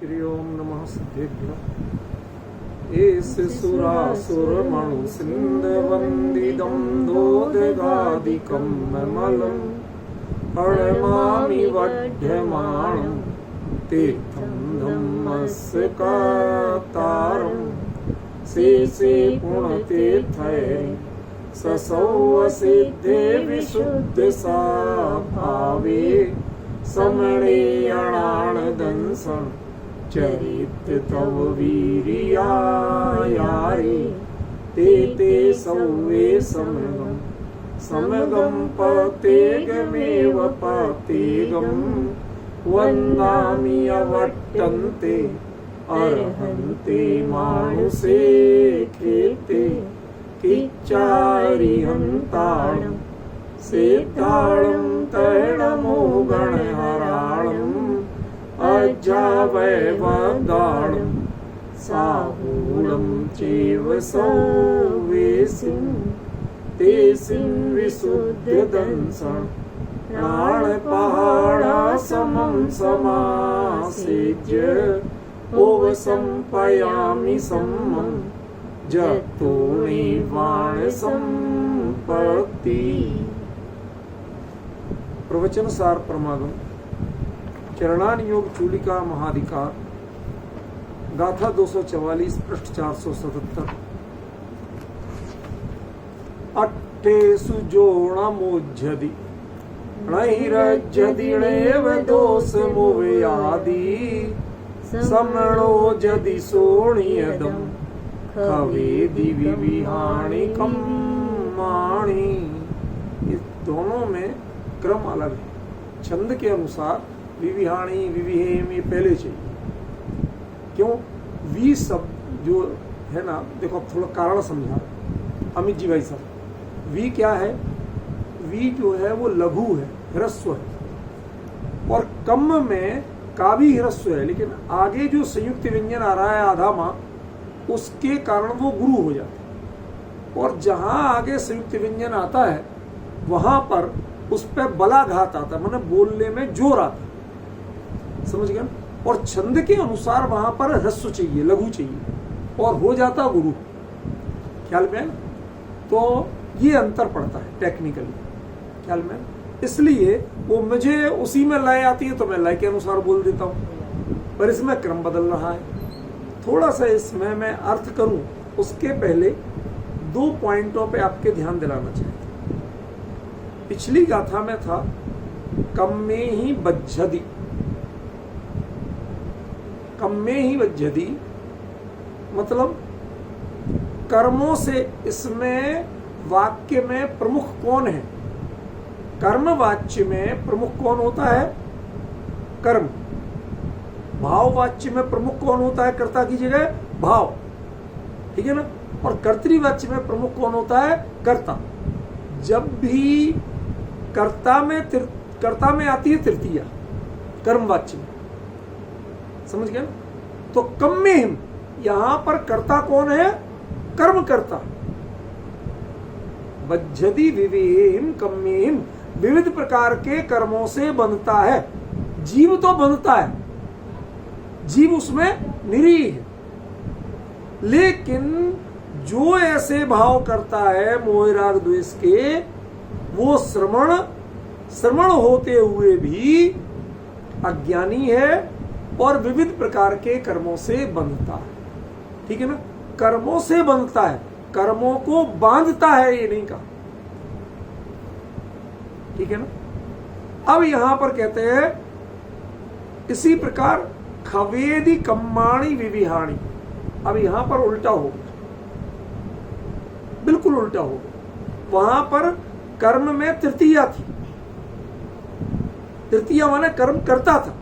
श्री ओम नमः सिद्धेभ्यो। एस सुरासुर मणु सिंध वंदिदं दोदगादिकं ममलं हणमामि वढ्यमाणं तीर्थं धम्मस्य कातारं शेषे पुण्यतीर्थैः ससौ सिद्धे विशुद्ध भावे समणेयणानदंसं चरित तव वीर्यायारे ते सौवे समगं पतेगमेव पतेगं वन्दामि अवट्टन्ते अर्हन्ते मानुषे कृते किच्चारिहन्ताणं सेताळं तैणमो गणहराणम् अजावैवदाणं साहूलं चैव सौवेसिं तेसिं विशुद्धदंसं प्राणपहाडासमं समासेज्य ओवसंपयामि सम्मं जतो निर्वाण संपत्ति। प्रवचन सार परमागम चरणान योग चूलिका महाधिकार गाथा 244 पृष्ठ 477। अट्ठेषु जोणमोज्झति नैरज्झदिणेव दोषमुवयादि समणो जदि सोणियदं खवेदि विविहाणि कम्माणि। इस दोनों में क्रम अलग है। छंद के अनुसार विविहाणी विविहेम ये पहले चाहिए। क्यों? वी शब्द जो है ना, देखो अब थोड़ा कारण समझा अमित जी भाई साहब। वी क्या है? वी जो है वो लघु है, ह्रस्व है, और कम में का भी ह्रस्व है, लेकिन आगे जो संयुक्त व्यंजन आ रहा है आधा माँ, उसके कारण वो गुरु हो जाता है। और जहां आगे संयुक्त व्यंजन आता है वहां पर उस पर बलाघात आता है, माने बोलने में जोर आता है। समझ गए? और छंद के अनुसार वहां पर ह्रस्व चाहिए, लघु चाहिए, और हो जाता गुरु। ख्याल में? तो ये अंतर पड़ता है टेक्निकली। ख्याल में? इसलिए वो मुझे उसी में लय आती है तो मैं लय के अनुसार बोल देता हूं, पर इसमें क्रम बदल रहा है। थोड़ा सा इसमें मैं अर्थ करूं उसके पहले 2 पॉइंटों पे आपके ध्यान दिलाना चाहता हूं। पिछली गाथा में था कम्मे ही बज्झति। कम्मे ही बज्झति मतलब कर्मों से। इसमें वाक्य में प्रमुख कौन है? कर्म वाच्य में प्रमुख कौन होता है? कर्म। भाव वाच्य में प्रमुख कौन होता है? कर्ता की जगह भाव। ठीक है ना? और कर्तृवाच्य में प्रमुख कौन होता है? कर्ता। जब भी कर्ता में आती है तृतीया कर्म वाच्य में। समझ गए? तो कम्मेहिम, यहां पर कर्ता कौन है? कर्म कर्ता। बज्झति विवेहिम कम्मेहिम, विविध प्रकार के कर्मों से बनता है। जीव तो बनता है, जीव उसमें निरीह है, लेकिन जो ऐसे भाव करता है मोह राग द्वेष के, वो श्रवण होते हुए भी अज्ञानी है और विविध प्रकार के कर्मों से बंधता है। ठीक है ना? कर्मों से बंधता है, कर्मों को बांधता है ये नहीं कहा। ठीक है ना? अब यहां पर कहते हैं इसी प्रकार खवेदि कम्माणि विविहाणि। अब यहां पर उल्टा हो गया, बिल्कुल उल्टा हो गया। वहां पर कर्म में तृतीया थी। तृतीया माने कर्म करता था,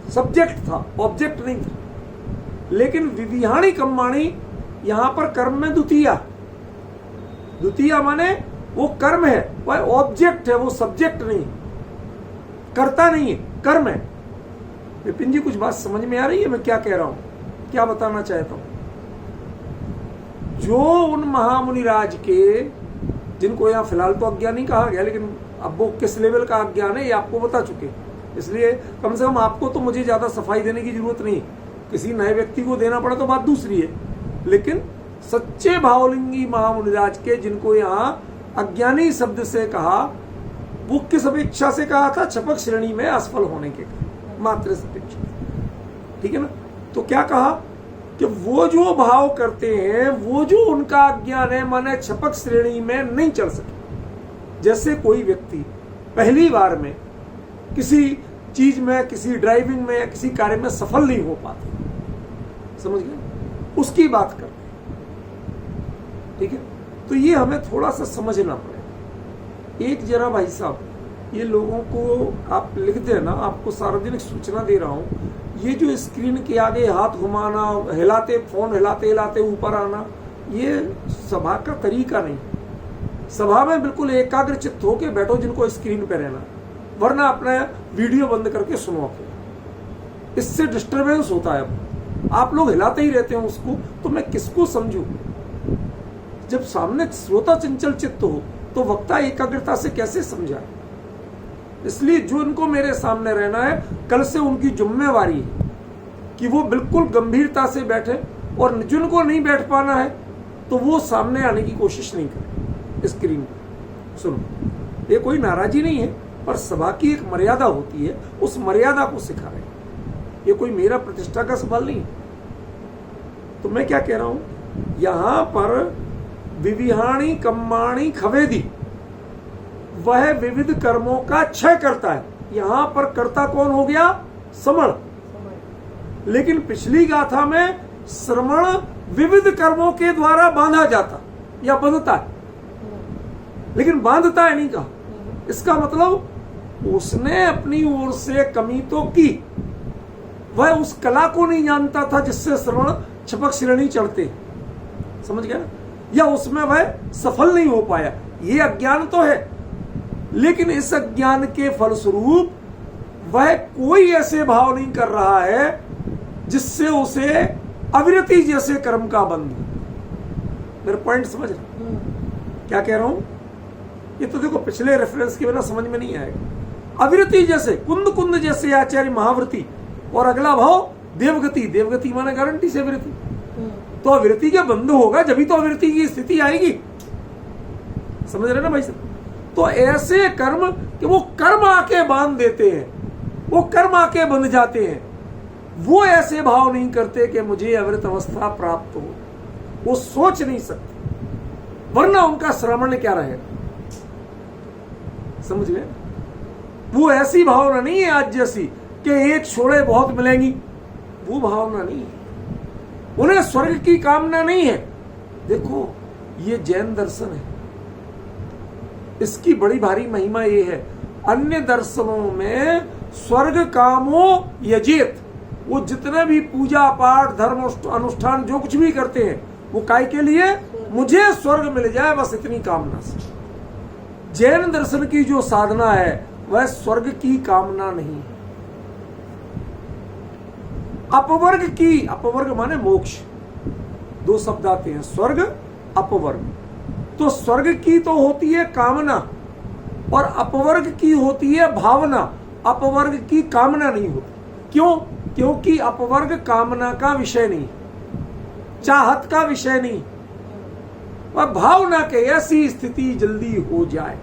सब्जेक्ट था, ऑब्जेक्ट नहीं था। लेकिन विविहाणी कम्माणी यहां पर कर्म में द्वितीया। द्वितीया माने वो कर्म है, वह ऑब्जेक्ट है, वो सब्जेक्ट नहीं, करता नहीं है, कर्म है। विपिन जी कुछ बात समझ में आ रही है मैं क्या कह रहा हूं, क्या बताना चाहता हूं? जो उन महामुनिराज के, जिनको यहां फिलहाल तो अज्ञानी कहा गया, लेकिन अब वो किस लेवल का अज्ञान है ये आपको बता चुके, इसलिए कम से कम आपको तो मुझे ज्यादा सफाई देने की जरूरत नहीं, किसी नए व्यक्ति को देना पड़ा तो बात दूसरी है, लेकिन सच्चे भावलिंगी महामुनिराज के जिनको यहाँ अज्ञानी शब्द से कहा, वो किस अपेक्षा से कहा था? छपक श्रेणी में असफल होने के मात्र इस अपेक्षा, ठीक है ना। तो क्या कहा कि वो जो भाव करते हैं, वो जो उनका अज्ञान है, माने छपक श्रेणी में नहीं चल सके। जैसे कोई व्यक्ति पहली बार में किसी चीज में, किसी ड्राइविंग में या किसी कार्य में सफल नहीं हो पाते, समझ गए, उसकी बात करते हैं, ठीक है। तो ये हमें थोड़ा सा समझना पड़ेगा। एक जरा भाई साहब, ये लोगों को आप लिख देना, आपको सार्वजनिक सूचना दे रहा हूं, ये जो स्क्रीन के आगे हाथ घुमाना, हिलाते, फोन हिलाते हिलाते ऊपर आना, ये सभा का तरीका नहीं। सभा में बिल्कुल एकाग्र चित्त होके बैठो, जिनको स्क्रीन पे रहना, वरना अपना वीडियो बंद करके सुनो। इससे डिस्टरबेंस होता है। आप लोग हिलाते ही रहते हैं उसको, तो मैं किसको समझूं? जब सामने श्रोता चंचल चित्त हो तो वक्ता एकाग्रता से कैसे समझाए? इसलिए जो इनको मेरे सामने रहना है, कल से उनकी जिम्मेवारी है कि वो बिल्कुल गंभीरता से बैठे, और जिनको नहीं बैठ पाना है तो वो सामने आने की कोशिश नहीं करें स्क्रीन पर। सुनो, ये कोई नाराजी नहीं है, पर सभा की एक मर्यादा होती है, उस मर्यादा को सिखा रहे हैं। ये कोई मेरा प्रतिष्ठा का सवाल नहीं है। तो मैं क्या कह रहा हूं, यहां पर विविहाणी कम्माणी खवेदी, वह विविध कर्मों का क्षय करता है। यहां पर कर्ता कौन हो गया? श्रवण। लेकिन पिछली गाथा में श्रवण विविध कर्मों के द्वारा बांधा जाता या बंधता है, लेकिन बांधता है नहीं कहा। इसका मतलब उसने अपनी ओर से कमी तो की, वह उस कला को नहीं जानता था जिससे श्रवण छपक श्रेणी चढ़ते, समझ गया ना, या उसमें वह सफल नहीं हो पाया। ये अज्ञान तो है, लेकिन इस अज्ञान के फलस्वरूप वह कोई ऐसे भाव नहीं कर रहा है जिससे उसे अविरति जैसे कर्म का बंध। मेरा पॉइंट समझ रहे क्या कह रहा हूं? ये तो देखो पिछले रेफरेंस के बिना समझ में नहीं आएगा। अविरति जैसे, कुंद कुंद जैसे आचार्य महावृत्ति, और अगला भाव देवगति। देवगति माने गारंटी से अविरति। तो अविरति के बंध होगा, जब भी तो अविरति की स्थिति आएगी, समझ रहे ना भाई साहब। तो ऐसे कर्म कि वो कर्म आके बांध देते हैं, वो कर्म आके बंध जाते हैं, वो ऐसे भाव नहीं करते कि मुझे अविरत अवस्था प्राप्त हो। वो सोच नहीं सकते, वरना उनका श्रवण क्या रहेगा, समझ गए। वो ऐसी भावना नहीं है आज जैसी कि एक छोड़े बहुत मिलेंगी, वो भावना नहीं है। उन्हें स्वर्ग की कामना नहीं है। देखो, ये जैन दर्शन है, इसकी बड़ी भारी महिमा ये है। अन्य दर्शनों में स्वर्ग कामो यजेत, वो जितने भी पूजा पाठ धर्म अनुष्ठान जो कुछ भी करते हैं, वो काय के लिए? मुझे स्वर्ग मिल जाए, बस इतनी कामना से। जैन दर्शन की जो साधना है वह स्वर्ग की कामना नहीं, अपवर्ग की। अपवर्ग माने मोक्ष, दो शब्द आते हैं, स्वर्ग अपवर्ग। तो स्वर्ग की तो होती है कामना, और अपवर्ग की होती है भावना। अपवर्ग की कामना नहीं होती। क्यों? क्योंकि अपवर्ग कामना का विषय नहीं, चाहत का विषय नहीं, वह भावना के ऐसी स्थिति जल्दी हो जाए।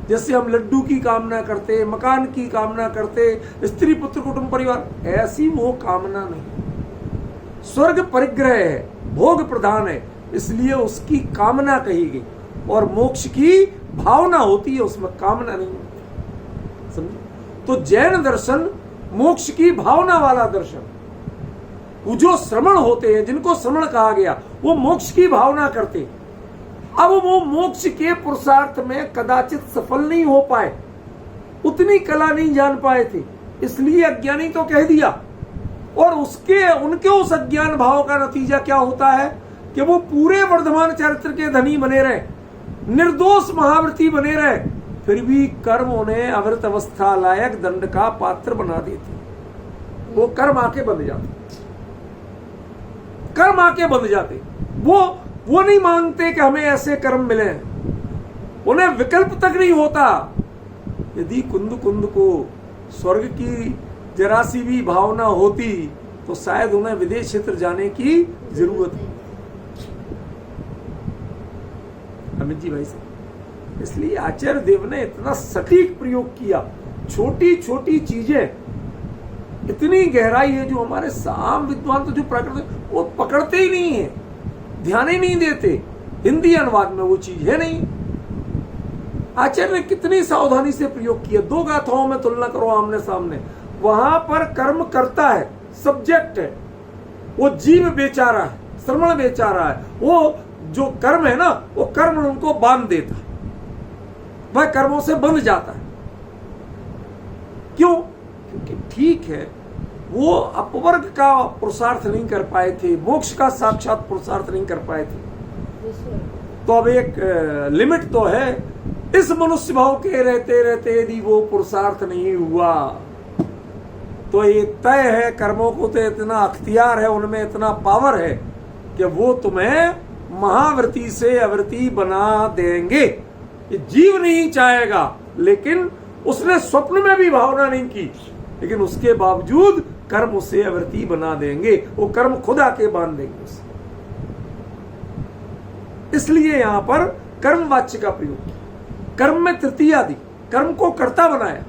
जैसे हम लड्डू की कामना करते, मकान की कामना करते, स्त्री पुत्र कुटुंब परिवार, ऐसी वो कामना नहीं। स्वर्ग परिग्रह है, भोग प्रधान है, इसलिए उसकी कामना कही गई। और मोक्ष की भावना होती है, उसमें कामना नहीं होती, समझे। तो जैन दर्शन मोक्ष की भावना वाला दर्शन। वो जो श्रवण होते हैं, जिनको श्रवण कहा गया, वो मोक्ष की भावना करते। अब वो मोक्ष के पुरुषार्थ में कदाचित सफल नहीं हो पाए, उतनी कला नहीं जान पाए थे, इसलिए अज्ञानी तो कह दिया। और उनके उस अज्ञान भाव का नतीजा क्या होता है कि वो पूरे वर्धमान चरित्र के धनी बने रहे, निर्दोष महावृत्ति बने रहे, फिर भी कर्म उन्हें अवृत अवस्था लायक दंड का पात्र बना देते। वो कर्म आके बंध जाते, कर्म आके बंध जाते। वो नहीं मांगते कि हमें ऐसे कर्म मिले, उन्हें विकल्प तक नहीं होता। यदि कुंद कुंद को स्वर्ग की जरा सी भी भावना होती तो शायद उन्हें विदेश क्षेत्र जाने की जरूरत है। अमित जी भाई साहब, इसलिए आचार्य देव ने इतना सटीक प्रयोग किया। छोटी छोटी चीजें इतनी गहराई है जो हमारे साम विद्वान तो जो प्रकृति वो पकड़ते ही नहीं है, ध्यान ही नहीं देते। हिंदी अनुवाद में वो चीज है नहीं। आचार्य ने कितनी सावधानी से प्रयोग किया। 2 गाथाओं में तुलना करो आमने सामने। वहां पर कर्म करता है, सब्जेक्ट है, वो जीव बेचारा है, श्रमण बेचारा है। वो जो कर्म है ना, वो कर्म उनको बांध देता है, वह कर्मों से बंध जाता है। क्यों? क्योंकि ठीक है, वो अपवर्ग का पुरुषार्थ नहीं कर पाए थे, मोक्ष का साक्षात पुरुषार्थ नहीं कर पाए थे। तो अब एक लिमिट तो है। इस मनुष्य भाव के रहते रहते यदि वो पुरुषार्थ नहीं हुआ तो ये तय है, कर्मों को तो इतना अख्तियार है, उनमें इतना पावर है कि वो तुम्हें महाव्रती से अवृति बना देंगे। ये जीव नहीं चाहेगा, लेकिन उसने स्वप्न में भी भावना नहीं की, लेकिन उसके बावजूद कर्म उसे अवृति बना देंगे। वो कर्म खुद आके बांध देंगे उसे। इसलिए यहां पर कर्म वाच्य का प्रयोग किया। कर्म में तृतीया दी, कर्म को कर्ता बनाया।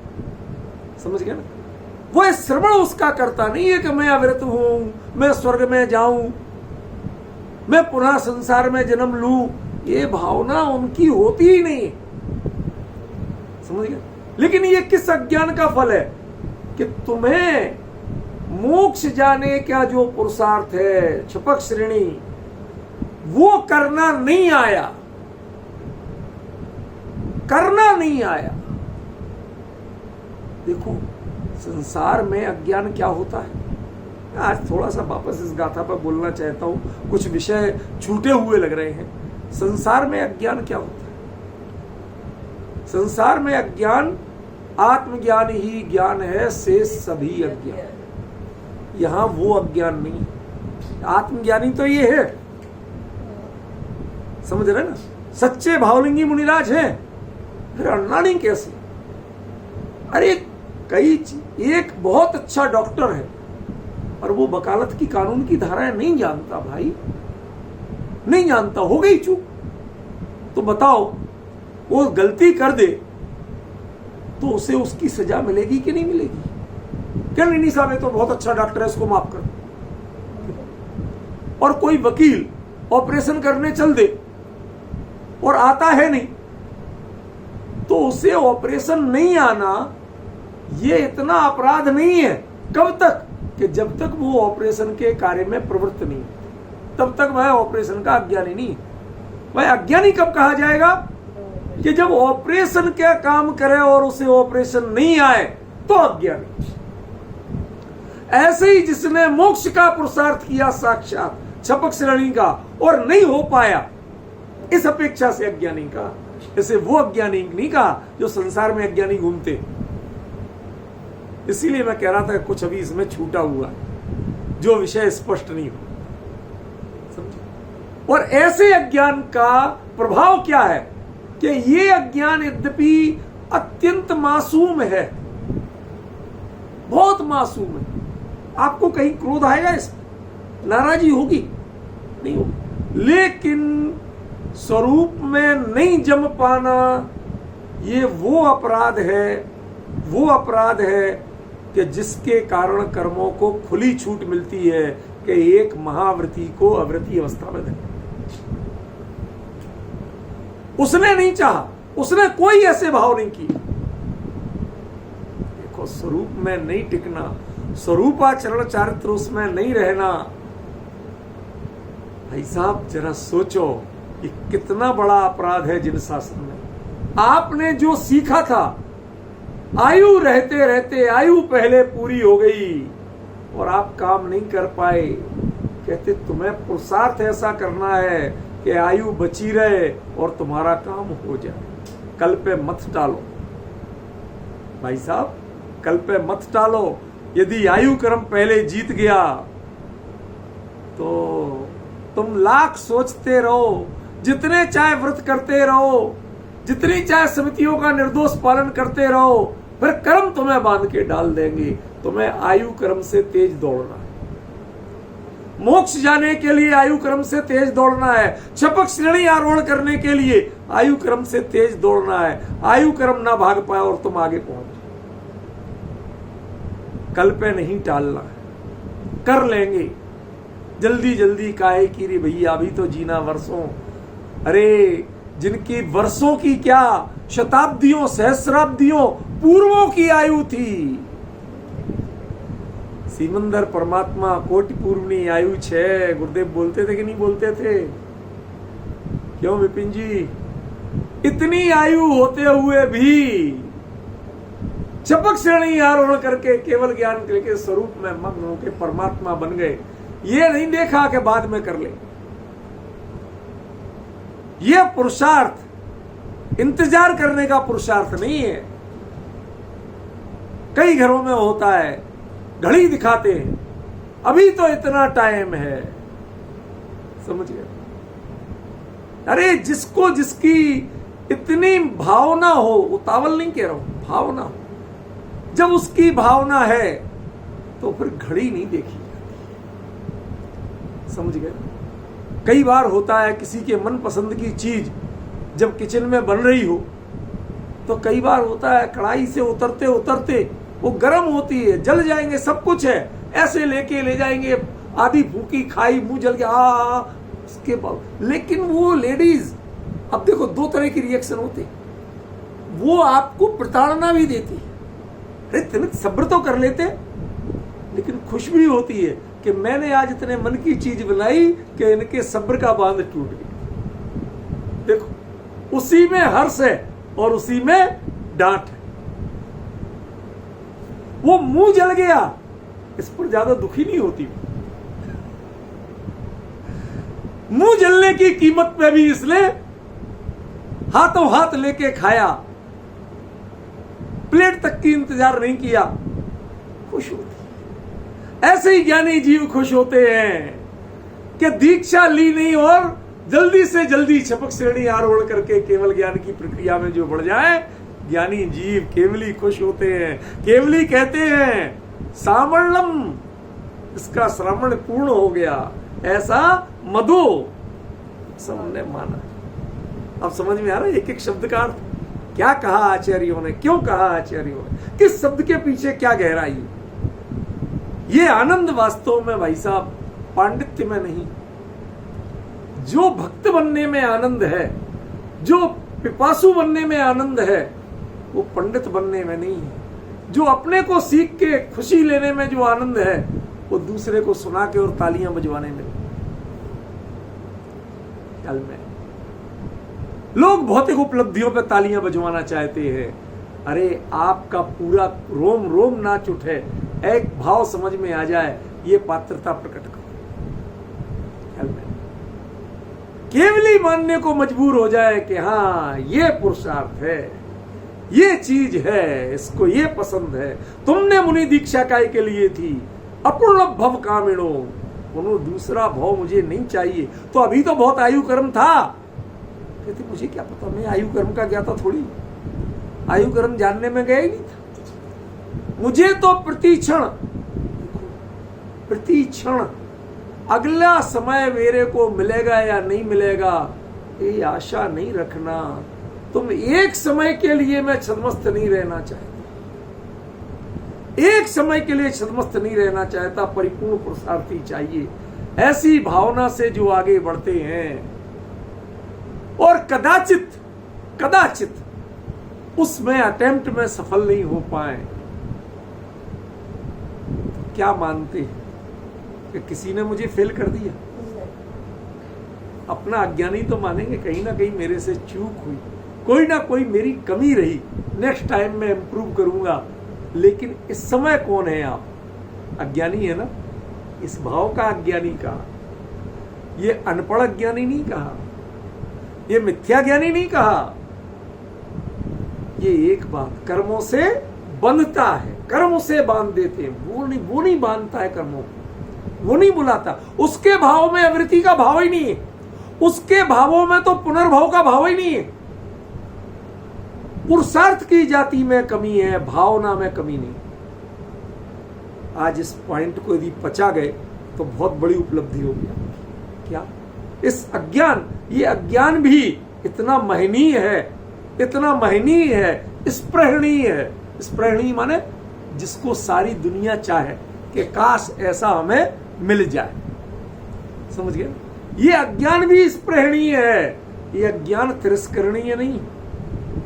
समझ गए ना? वो श्रवण उसका करता नहीं है कि मैं अवृत हूं, मैं स्वर्ग में जाऊं, मैं पुनः संसार में जन्म लूं। ये भावना उनकी होती ही नहीं है। समझ गए? लेकिन ये किस अज्ञान का फल है कि तुम्हें मोक्ष जाने का जो पुरुषार्थ है, क्षपक श्रेणी, वो करना नहीं आया, करना नहीं आया। देखो संसार में अज्ञान क्या होता है। आज थोड़ा सा वापस इस गाथा पर बोलना चाहता हूं, कुछ विषय छूटे हुए लग रहे हैं। संसार में अज्ञान क्या होता है? संसार में अज्ञान आत्मज्ञान ही ज्ञान है, शेष सभी अज्ञान। यहां वो अज्ञान नहीं, आत्मज्ञानी तो ये है। समझ रहे ना? सच्चे भावलिंगी मुनिराज हैं, फिर अनाड़ी कैसे? अरे एक बहुत अच्छा डॉक्टर है और वो वकालत की कानून की धाराएं नहीं जानता भाई, नहीं जानता, हो गई चूक। तो बताओ, वो गलती कर दे तो उसे उसकी सजा मिलेगी कि नहीं मिलेगी? क्या नहीं साहब ये तो बहुत अच्छा डॉक्टर है, इसको माफ कर। और कोई वकील ऑपरेशन करने चल दे और आता है नहीं, तो उसे ऑपरेशन नहीं आना ये इतना अपराध नहीं है। कब तक? कि जब तक वो ऑपरेशन के कार्य में प्रवृत्त नहीं, तब तक वह ऑपरेशन का अज्ञानी नहीं। वह अज्ञानी कब कहा जाएगा? कि जब ऑपरेशन का काम करे और उसे ऑपरेशन नहीं आए तो अज्ञानी। ऐसे ही जिसने मोक्ष का पुरुषार्थ किया साक्षात क्षपक श्रेणी का और नहीं हो पाया, इस अपेक्षा से अज्ञानी का। इसे वो अज्ञानी नहीं कहा जो संसार में अज्ञानी घूमते। इसीलिए मैं कह रहा था कुछ अभी इसमें छूटा हुआ जो विषय स्पष्ट नहीं हो। समझे? और ऐसे अज्ञान का प्रभाव क्या है कि ये अज्ञान यद्यपि अत्यंत मासूम है, बहुत मासूम है। आपको कहीं क्रोध आएगा, इसमें नाराजी होगी नहीं होगी, लेकिन स्वरूप में नहीं जम पाना ये वो अपराध है, वो अपराध है कि जिसके कारण कर्मों को खुली छूट मिलती है कि एक महाव्रती को अवृति अवस्था में दें। उसने नहीं चाहा, उसने कोई ऐसे भाव नहीं किए। देखो स्वरूप में नहीं टिकना, स्वरूपाचरण चारित्र उसमें नहीं रहना। भाई साहब जरा सोचो कि कितना बड़ा अपराध है जिन शासन में। आपने जो सीखा था, आयु रहते रहते आयु पहले पूरी हो गई और आप काम नहीं कर पाए। कहते तुम्हें पुरुषार्थ ऐसा करना है कि आयु बची रहे और तुम्हारा काम हो जाए। कल पे मत टालो भाई साहब, कल पे मत टालो। यदि आयु क्रम पहले जीत गया तो तुम लाख सोचते रहो, जितने चाहे व्रत करते रहो, जितनी चाहे समितियों का निर्दोष पालन करते रहो, फिर कर्म तुम्हें बांध के डाल देंगे। तुम्हें आयु कर्म से तेज दौड़ना है। मोक्ष जाने के लिए आयु कर्म से तेज दौड़ना है। शपथ श्रेणी आरोहण करने के लिए आयु कर्म से तेज दौड़ना है। आयु कर्म ना भाग पाए और तुम आगे पहुंच। कल पे नहीं टालना है, कर लेंगे। जल्दी जल्दी काहे की रे भैया, अभी तो जीना वर्षों। अरे जिनकी वर्षों की क्या, शताब्दियों सहस्राब्दियों पूर्वों की आयु थी। सिमंदर परमात्मा कोटि पूर्वनी आयु छे, गुरुदेव बोलते थे कि नहीं बोलते थे? क्यों विपिन जी? इतनी आयु होते हुए भी चपक श्रेणी आरोहण करके केवल ज्ञान के स्वरूप में मग्न होकर परमात्मा बन गए। ये नहीं देखा कि बाद में कर ले। यह पुरुषार्थ इंतजार करने का पुरुषार्थ नहीं है। कई घरों में होता है, घड़ी दिखाते हैं, अभी तो इतना टाइम है, समझ गए? अरे जिसको जिसकी इतनी भावना हो, उतावल नहीं कह रहा हूं, भावना हो, जब उसकी भावना है तो फिर घड़ी नहीं देखी जाती, समझ गए? कई बार होता है किसी के मनपसंद की चीज जब किचन में बन रही हो तो कई बार होता है कढ़ाई से उतरते उतरते वो गर्म होती है, जल जाएंगे, सब कुछ है, ऐसे लेके ले जाएंगे, आधी भूखी खाई, मुंह जल गया, उसके बाद। लेकिन वो लेडीज, अब देखो दो तरह की रिएक्शन होते, वो आपको प्रताड़ना भी देती, अरे तुम सब्र तो कर लेते, लेकिन खुश भी होती है कि मैंने आज इतने मन की चीज बनाई कि इनके सब्र का बांध टूट गया। देखो उसी में हर्ष है और उसी में डांट है। वो मुंह जल गया, इस पर ज्यादा दुखी नहीं होती। मुंह जलने की कीमत पे भी इसने हाथों हाथ लेके खाया, प्लेट तक की इंतजार नहीं किया, खुश होती। ऐसे ही ज्ञानी जीव खुश होते हैं कि दीक्षा ली नहीं और जल्दी से जल्दी छपक श्रेणी आरोहण करके केवल ज्ञान की प्रक्रिया में जो बढ़ जाए, ज्ञानी जीव केवली खुश होते हैं। केवली कहते हैं सामर्णम, इसका श्रवण पूर्ण हो गया, ऐसा मधु सबने माना। अब समझ में आ रहा है एक एक शब्द का अर्थ, क्या कहा आचार्यों ने, क्यों कहा आचार्यों ने, किस शब्द के पीछे क्या गहराई है। ये आनंद वास्तव में भाई साहब पांडित्य में नहीं, जो भक्त बनने में आनंद है, जो पिपासु बनने में आनंद है, वो पंडित बनने में नहीं है। जो अपने को सीख के खुशी लेने में जो आनंद है, वो दूसरे को सुना के और तालियां बजवाने में। कल में लोग भौतिक उपलब्धियों पे तालियां बजवाना चाहते हैं। अरे आपका पूरा रोम रोम नाच उठे, एक भाव समझ में आ जाए, ये पात्रता प्रकट करो। कल में केवली मानने को मजबूर हो जाए कि हाँ ये पुरुषार्थ है, ये चीज है, इसको ये पसंद है। तुमने मुनि दीक्षा काय के लिए थी, अपूर्ण भव कामिणो, उन्होंने दूसरा भाव मुझे नहीं चाहिए। तो अभी तो बहुत आयु कर्म था, कहते मुझे क्या पता, मैं आयु कर्म का ज्ञाता थोड़ी, आयु कर्म जानने में गया ही नहीं था। मुझे तो प्रति क्षण अगला समय मेरे को मिलेगा या नहीं मिलेगा, ये आशा नहीं रखना। तुम एक समय के लिए मैं छदमस्त नहीं रहना चाहता, एक समय के लिए छदमस्त नहीं रहना चाहता, परिपूर्ण पुरुषार्थी चाहिए। ऐसी भावना से जो आगे बढ़ते हैं और कदाचित उसमें अटेम्प्ट में सफल नहीं हो पाए, क्या मानते हैं कि किसी ने मुझे फेल कर दिया? अपना अज्ञानी तो मानेंगे, कहीं ना कहीं मेरे से चूक हुई, कोई ना कोई मेरी कमी रही, नेक्स्ट टाइम मैं इंप्रूव करूंगा। लेकिन इस समय कौन है आप? अज्ञानी है ना। इस भाव का अज्ञानी कहा, ये अनपढ़ अज्ञानी नहीं कहा, ये मिथ्या ज्ञानी नहीं कहा। ये एक बात कर्मों से बंधता है, कर्मों से बांध देते हैं, वो नहीं बांधता है कर्मों को, वो नहीं बुलाता। उसके भाव में अवृत्ति का भाव ही नहीं है, उसके भावों में तो पुनर्भाव का भाव ही नहीं है। पुरुषार्थ की जाति में कमी है, भावना में कमी नहीं। आज इस पॉइंट को यदि पचा गए तो बहुत बड़ी उपलब्धि हो गया। क्या इस अज्ञान, ये अज्ञान भी इतना महनीय है, इतना महनीय है, स्पृहणीय है। स्पृहणीय माने जिसको सारी दुनिया चाहे कि काश ऐसा हमें मिल जाए। समझ गए? ये अज्ञान भी स्पृहणीय है, ये अज्ञान तिरस्करणीय नहीं।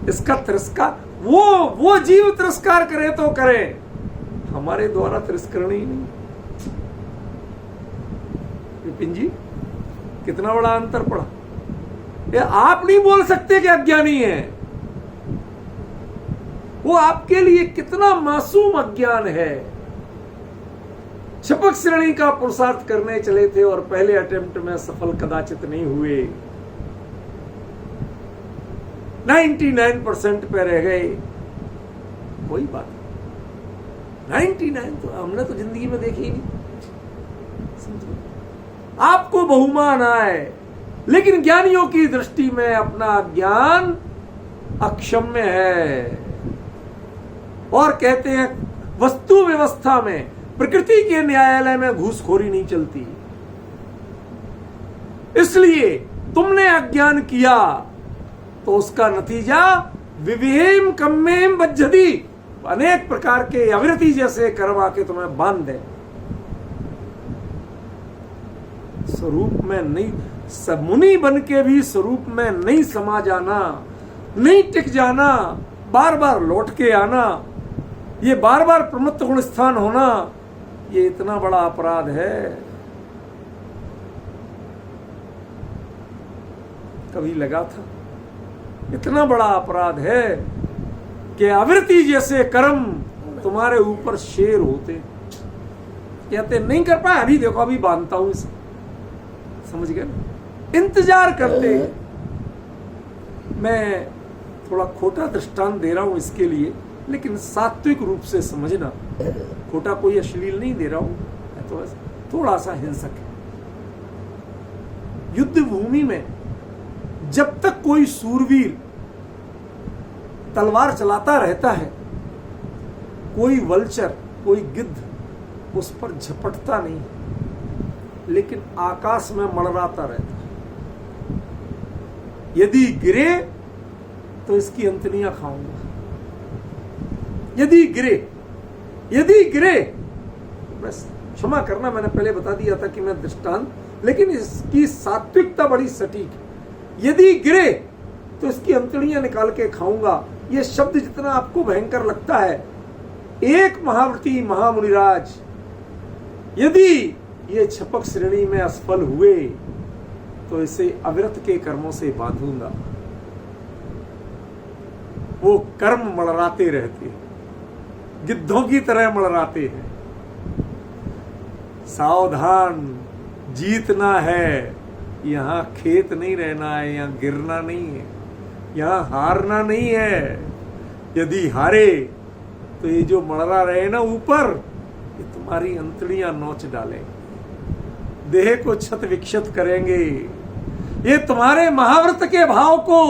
इसका तिरस्कार वो जीव तिरस्कार करे तो करे, हमारे द्वारा तिरस्करणीय नहीं। विपिन जी, कितना बड़ा अंतर पड़ा। ये आप नहीं बोल सकते कि अज्ञानी है, वो आपके लिए कितना मासूम अज्ञान है। छपक श्रेणी का पुरुषार्थ करने चले थे और पहले अटेम्प्ट में सफल कदाचित नहीं हुए, 99% पे रह गए। कोई बात नहीं, 99 तो हमने तो जिंदगी में देखी ही नहीं। समझो, आपको बहुमान आए, लेकिन ज्ञानियों की दृष्टि में अपना ज्ञान अक्षम्य है और कहते हैं वस्तु व्यवस्था में, प्रकृति के न्यायालय में घूसखोरी नहीं चलती। इसलिए तुमने अज्ञान किया तो उसका नतीजा विवेम कम्मेम बज्जति, अनेक प्रकार के अविरति जैसे कर्म आके तुम्हें बांध दे। स्वरूप में नहीं, मुनि बन के भी स्वरूप में नहीं समा जाना, नहीं टिक जाना, बार बार लौट के आना, ये बार बार प्रमुख गुण स्थान होना, ये इतना बड़ा अपराध है। कभी लगा था इतना बड़ा अपराध है कि अविरति जैसे कर्म तुम्हारे ऊपर शेर होते, कहते नहीं कर पाए, अभी देखो अभी बांधता हूं इसे। समझ गए? इंतजार करते। मैं थोड़ा खोटा दृष्टांत दे रहा हूं इसके लिए, लेकिन सात्विक रूप से समझना। खोटा कोई अश्लील नहीं दे रहा हूं, तो थोड़ा सा हिंसक है। युद्ध भूमि में जब तक कोई सूरवीर तलवार चलाता रहता है, कोई वल्चर, कोई गिद्ध उस पर झपटता नहीं, लेकिन आकाश में मंडराता रहता है। यदि गिरे तो इसकी अंतड़ियां खाऊंगा, यदि गिरे बस। क्षमा करना, मैंने पहले बता दिया था कि मैं दृष्टांत, लेकिन इसकी सात्विकता बड़ी सटीक है। यदि गिरे तो इसकी अंतड़ियां निकाल के खाऊंगा। ये शब्द जितना आपको भयंकर लगता है, एक महाव्रती महामुनिराज यदि ये छपक श्रेणी में असफल हुए तो इसे अविरत के कर्मों से बांधूंगा। वो कर्म मड़राते रहते हैं, गिद्धों की तरह मड़राते हैं। सावधान, जीतना है, यहां खेत नहीं रहना है, यहां गिरना नहीं है, यहां हारना नहीं है। यदि हारे तो ये जो मड़रा रहे ना ऊपर, ये तुम्हारी अंतड़ियां नोच डालेंगे, देह को क्षत विक्षत करेंगे, ये तुम्हारे महाव्रत के भाव को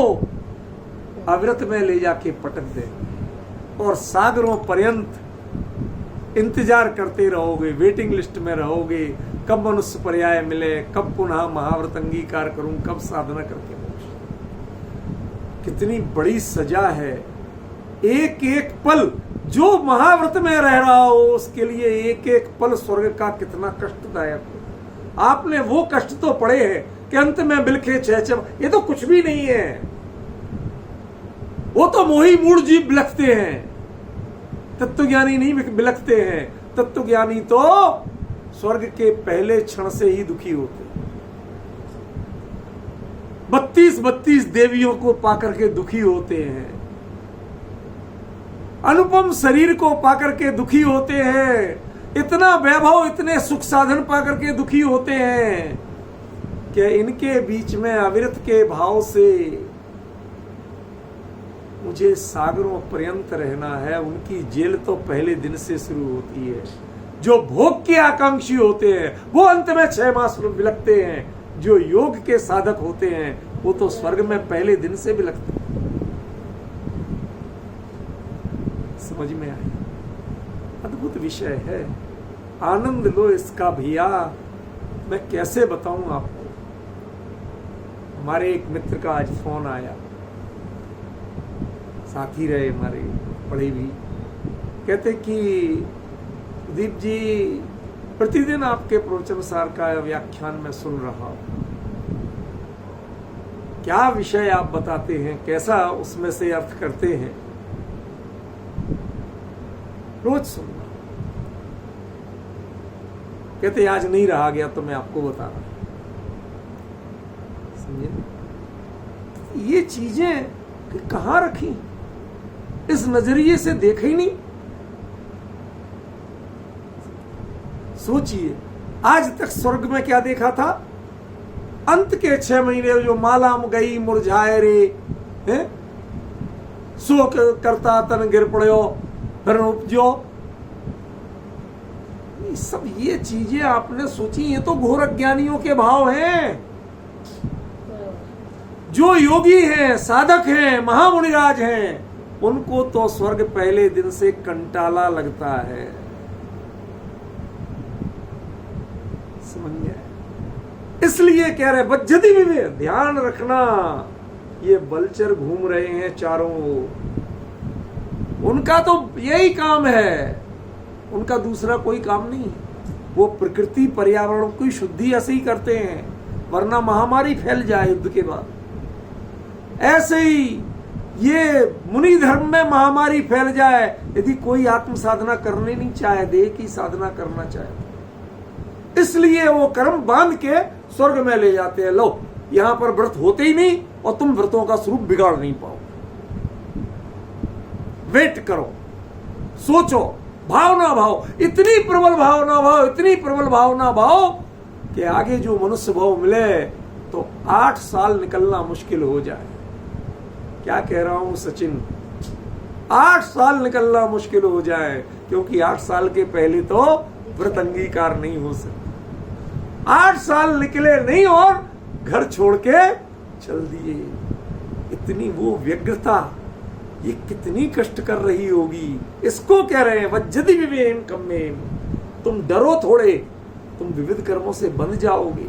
अविरत में ले जाके पटक देंगे और सागरों पर्यंत इंतजार करते रहोगे, वेटिंग लिस्ट में रहोगे, कब मनुष्य पर्याय मिले, कब पुनः महाव्रत अंगीकार करूं, कब साधना करके मोक्ष। कितनी बड़ी सजा है। एक एक पल जो महाव्रत में रह रहा हो उसके लिए एक एक पल स्वर्ग का कितना कष्टदायक हो। आपने वो कष्ट तो पड़े हैं कि अंत में बिलखे छह, ये तो कुछ भी नहीं है। वो तो मोही मूढ़ जीव बिलखते हैं, तत्वज्ञानी नहीं बिलखते हैं। तत्वज्ञानी तो स्वर्ग के पहले क्षण से ही दुखी होते हैं। 32 देवियों को पाकर के दुखी होते हैं, अनुपम शरीर को पाकर के दुखी होते हैं, इतना वैभव, इतने सुख साधन पाकर के दुखी होते हैं कि इनके बीच में अविरत के भाव से मुझे सागरों पर्यंत रहना है। उनकी जेल तो पहले दिन से शुरू होती है। जो भोग के आकांक्षी होते हैं वो अंत में 6 मास बिलखते हैं, जो योग के साधक होते हैं वो तो स्वर्ग में पहले दिन से बिलखते हैं। समझ में आया। अद्भुत विषय है, आनंद लो इसका भैया। मैं कैसे बताऊं आपको। हमारे एक मित्र का आज फोन आया, साथी रहे हमारे, पढ़े भी। कहते कि दीप जी, प्रतिदिन आपके प्रवचन सार का व्याख्यान में सुन रहा हूं, क्या विषय आप बताते हैं, कैसा उसमें से अर्थ करते हैं, रोज सुनना। कहते आज नहीं रहा गया तो मैं आपको बता रहा हूं। समझे? ये चीजें कहां रखी, इस नजरिए से देखा ही नहीं। सोचिए, आज तक स्वर्ग में क्या देखा था? अंत के 6 महीने जो मालाम गई मुरझाए रे, हैं? शोक करता तन गिर पड़ो फिर उपजो। सब ये चीजें आपने सोची, ये तो घोर अज्ञानियों के भाव हैं। जो योगी हैं, साधक हैं, महामुनिराज हैं, उनको तो स्वर्ग पहले दिन से कंटाला लगता है। समझ गए? इसलिए कह रहे बज्जती भी ध्यान रखना, ये बलचर घूम रहे हैं चारों ओर, उनका तो यही काम है, उनका दूसरा कोई काम नहीं। वो प्रकृति पर्यावरण की शुद्धि ऐसे ही करते हैं, वरना महामारी फैल जाए युद्ध के बाद। ऐसे ही ये मुनि धर्म में महामारी फैल जाए, यदि कोई आत्म साधना करने नहीं चाहे, देह की साधना करना चाहे, इसलिए वो कर्म बांध के स्वर्ग में ले जाते हैं। लो, यहां पर व्रत होते ही नहीं और तुम व्रतों का स्वरूप बिगाड़ नहीं पाओ। वेट करो, सोचो, भावना भाव, इतनी प्रबल भावना भाव, इतनी प्रबल भावना भाव कि आगे जो मनुष्य भाव मिले तो 8 साल निकलना मुश्किल हो जाए। क्या कह रहा हूं सचिन? 8 साल निकलना मुश्किल हो जाए, क्योंकि 8 साल के पहले तो व्रत अंगीकार नहीं हो सकता। 8 साल निकले नहीं और घर छोड़ के चल दिए। इतनी वो व्यग्रता, ये कितनी कष्ट कर रही होगी। इसको कह रहे हैं वज्जति विवेन कम्मेन। तुम डरो थोड़े, तुम विविध कर्मों से बंध जाओगे,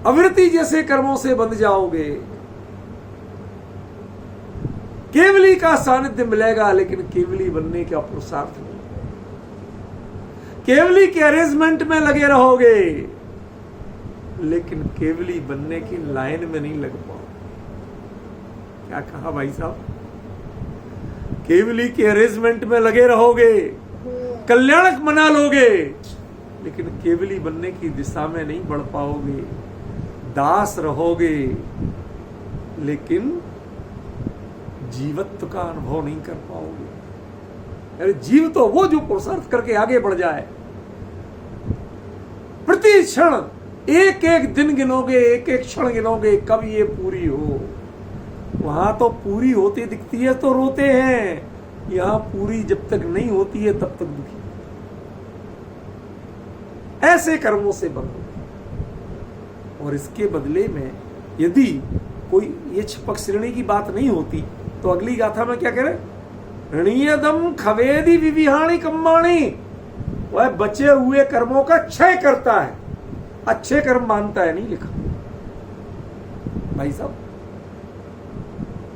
अविरति जैसे कर्मों से बंध जाओगे। केवली का सानिध्य मिलेगा, लेकिन केवली बनने का पुरुषार्थ नहीं। केवली के अरेंजमेंट में लगे रहोगे, लेकिन केवली बनने की लाइन में नहीं लग पाओ। क्या कहा भाई साहब? केवली के अरेंजमेंट में लगे रहोगे, कल्याणक मना लोगे, लेकिन केवली बनने की दिशा में नहीं बढ़ पाओगे। दास रहोगे, लेकिन जीवत्व का अनुभव नहीं कर पाओगे। अरे जीव तो वो जो पुरुषार्थ करके आगे बढ़ जाए। प्रति क्षण एक एक दिन गिनोगे, एक एक क्षण गिनोगे, कब ये पूरी हो। वहां तो पूरी होती दिखती है तो रोते हैं, यहां पूरी जब तक नहीं होती है तब तक दुखी। ऐसे कर्मों से बंधो, और इसके बदले में यदि कोई ये छपक श्रेणी की बात नहीं होती तो अगली गाथा में क्या कह रहे? ऋणीयदम खवेदी विविहाणी कम्माणी। वह बचे हुए कर्मों का क्षय करता है, अच्छे कर्म मानता है, नहीं लिखा भाई साहब।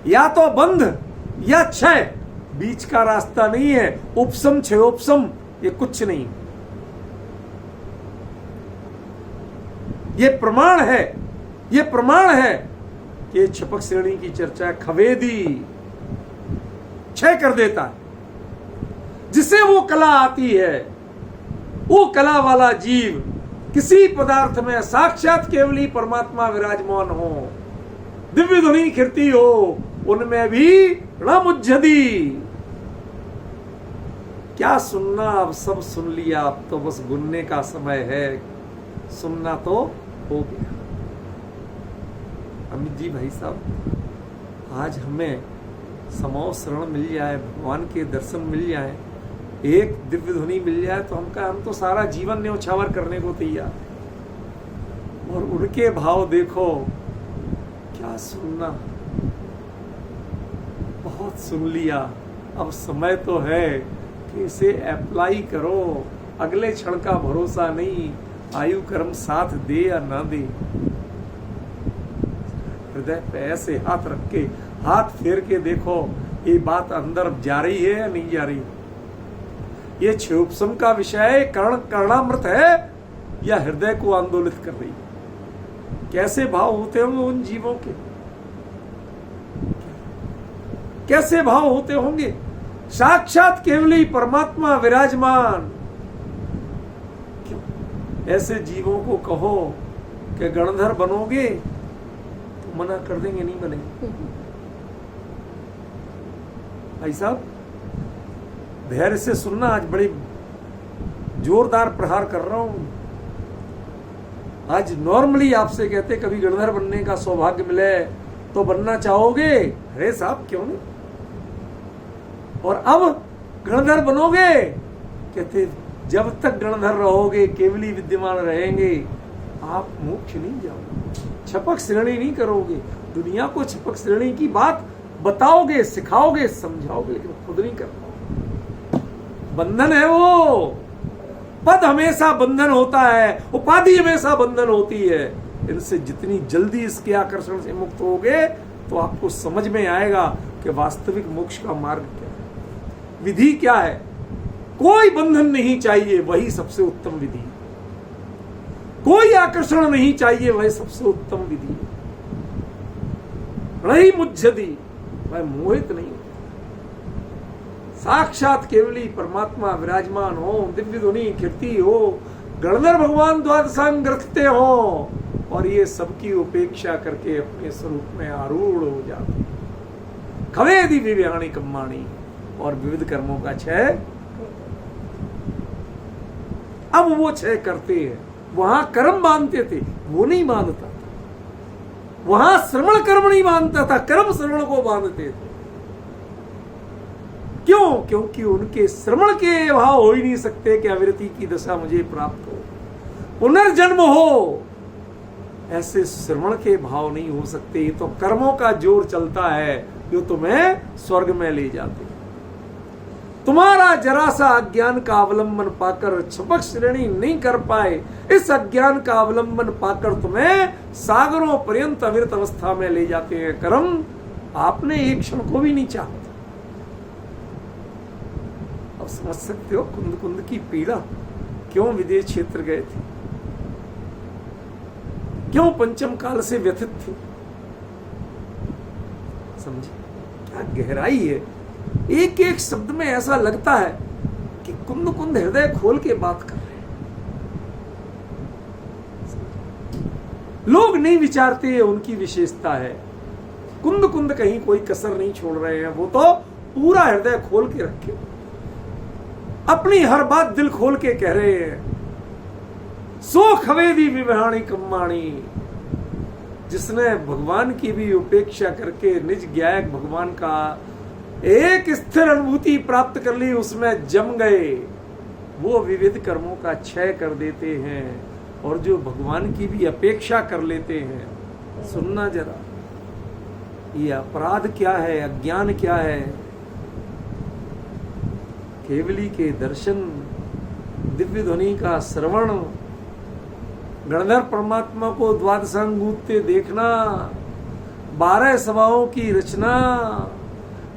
या तो बंध या क्षय, बीच का रास्ता नहीं है। उपसम क्षयोपसम ये कुछ नहीं। ये प्रमाण है, ये प्रमाण है कि छपक श्रेणी की चर्चा खवेदी क्षय कर देता है। जिसे वो कला आती है, वो कला वाला जीव किसी पदार्थ में साक्षात केवली परमात्मा विराजमान हो, दिव्य ध्वनि कीर्ति हो, उनमें भी णमुज्झति। क्या सुनना, अब सब सुन लिया, अब तो बस गुनने का समय है। सुनना तो हो गया। अमित जी भाई साहब, आज हमें समो शरण मिल जाए, भगवान के दर्शन मिल जाए, एक दिव्य ध्वनि मिल जाए तो हम तो सारा जीवन न्यौछावर करने को तैयार। और उनके भाव देखो, क्या सुनना, बहुत सुन लिया, अब समय तो है कि इसे अप्लाई करो। अगले क्षण का भरोसा नहीं, आयु कर्म साथ दे या ना दे। हृदय पे ऐसे हाथ रख के, हाथ फेर के देखो, ये बात अंदर जा रही है या नहीं जा रही। ये क्षोभसम का विषय कर्णामृत है या हृदय को आंदोलित कर रही है। कैसे भाव होते होंगे उन जीवों के, कैसे भाव होते होंगे। साक्षात केवली परमात्मा विराजमान। क्यों ऐसे जीवों को कहो कि गणधर बनोगे तो मना कर देंगे, नहीं बनेंगे। भाई साहब धैर्य से सुनना, आज बड़ी जोरदार प्रहार कर रहा हूं। आज नॉर्मली आपसे कहते कभी गणधर बनने का सौभाग्य मिले तो बनना चाहोगे? अरे साहब क्यों नहीं। और अब गणधर बनोगे, कहते जब तक गणधर रहोगे, केवली विद्यमान रहेंगे, आप मोक्ष नहीं जाओगे, छपक श्रेणी नहीं करोगे। दुनिया को छपक श्रेणी की बात बताओगे, सिखाओगे, समझाओगे, लेकिन खुद नहीं कर पाओगे। बंधन है वो। पद हमेशा बंधन होता है, उपाधि हमेशा बंधन होती है। इनसे जितनी जल्दी इसके आकर्षण से मुक्त होगे तो आपको समझ में आएगा कि वास्तविक मोक्ष का मार्ग क्या है, विधि क्या है। कोई बंधन नहीं चाहिए, वही सबसे उत्तम विधि है। कोई आकर्षण नहीं चाहिए, वही सबसे उत्तम विधि है। नहीं मुझ्यति, वह मोहित नहीं होता। साक्षात केवली परमात्मा विराजमान हो, दिव्य ध्वनि कीर्ति हो, गणधर भगवान द्वादशांग रखते हो और ये सबकी उपेक्षा करके अपने स्वरूप में आरूढ़ हो जाते। खवेदी विव्याणी कम्माणी, और विविध कर्मों का क्षय। अब वो क्षय करते हैं। वहां कर्म बांधते थे, वो नहीं बांधता था। वहां श्रवण कर्म नहीं बांधता था, कर्म श्रवण को बांधते थे। क्यों? क्योंकि उनके श्रवण के भाव हो ही नहीं सकते कि अविरति की दशा मुझे प्राप्त हो, पुनर्जन्म हो। ऐसे श्रवण के भाव नहीं हो सकते। तो कर्मों का जोर चलता है जो तुम्हें स्वर्ग में ले जाते। तुम्हारा जरा सा अज्ञान का अवलंबन पाकर छपक श्रेणी नहीं कर पाए, इस अज्ञान का अवलंबन पाकर तुम्हें सागरों पर्यंत अविरत अवस्था में ले जाते हैं कर्म। आपने एक क्षण को भी नहीं चाहा। अब समझ सकते हो कुंद कुंद की पीड़ा, क्यों विदेश क्षेत्र गए थे, क्यों पंचम काल से व्यथित थे। समझे क्या गहराई है। एक एक शब्द में ऐसा लगता है कि कुंद कुंद हृदय खोल के बात कर रहे हैं। लोग नहीं विचारते, उनकी विशेषता है। कुंद कुंद कहीं कोई कसर नहीं छोड़ रहे हैं, वो तो पूरा हृदय खोल के रखे, अपनी हर बात दिल खोल के कह रहे हैं। सो खवेदी विवहाणी कम्माणी, जिसने भगवान की भी उपेक्षा करके निज ज्ञायक भगवान का एक स्थिर अनुभूति प्राप्त कर ली, उसमें जम गए, वो विविध कर्मों का क्षय कर देते हैं। और जो भगवान की भी अपेक्षा कर लेते हैं, सुनना जरा, ये अपराध क्या है, अज्ञान क्या है। केवली के दर्शन, दिव्य ध्वनि का श्रवण, गणधर परमात्मा को द्वादशांगूते देखना, 12 सभाओं की रचना,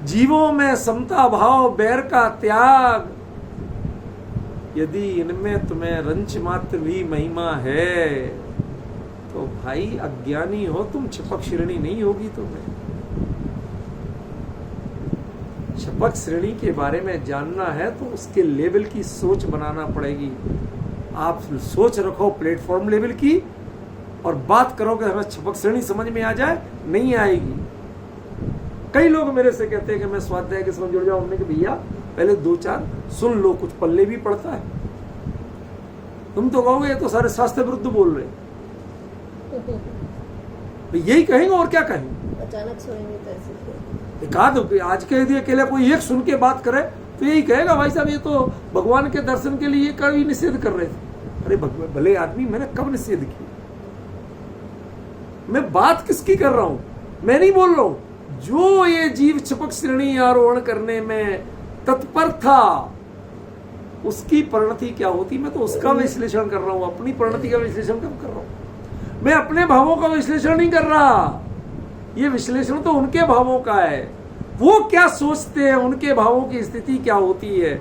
जीवों में समता भाव, बैर का त्याग, यदि इनमें तुम्हें रंच मात्र भी महिमा है तो भाई अज्ञानी हो तुम, छपक श्रेणी नहीं होगी तुम्हें। छपक श्रेणी के बारे में जानना है तो उसके लेवल की सोच बनाना पड़ेगी। आप सोच रखो प्लेटफॉर्म लेवल की और बात करोगे हमें छपक श्रेणी समझ में आ जाए, नहीं आएगी। कई लोग मेरे से कहते हैं कि मैं स्वाध्याय के साथ जुड़ जाऊं। हमने कहा भैया पहले 2-4 सुन लो, कुछ पल्ले भी पड़ता है। तुम तो कहोगे ये तो सारे शास्त्र विरुद्ध बोल रहे, तो यही कहेंगे और क्या कहेंगे। अचानक सुनेंगे तो ऐसे एकाध आज कह दिए अकेले कोई एक सुन के बात करे तो यही कहेगा भाई साहब ये तो भगवान के दर्शन के लिए कभी निषेध कर रहे थे। अरे भले आदमी, मैंने कब निषेध किया? मैं बात किसकी कर रहा हूं? मैं नहीं बोल रहा हूं, जो ये जीव छपक श्रेणी आरोहण करने में तत्पर था, उसकी परिणति क्या होती? मैं तो उसका विश्लेषण कर रहा हूं, अपनी परिणति का विश्लेषण कब कर रहा हूं? मैं अपने भावों का विश्लेषण नहीं कर रहा। ये विश्लेषण तो उनके भावों का है। वो क्या सोचते हैं, उनके भावों की स्थिति क्या होती है,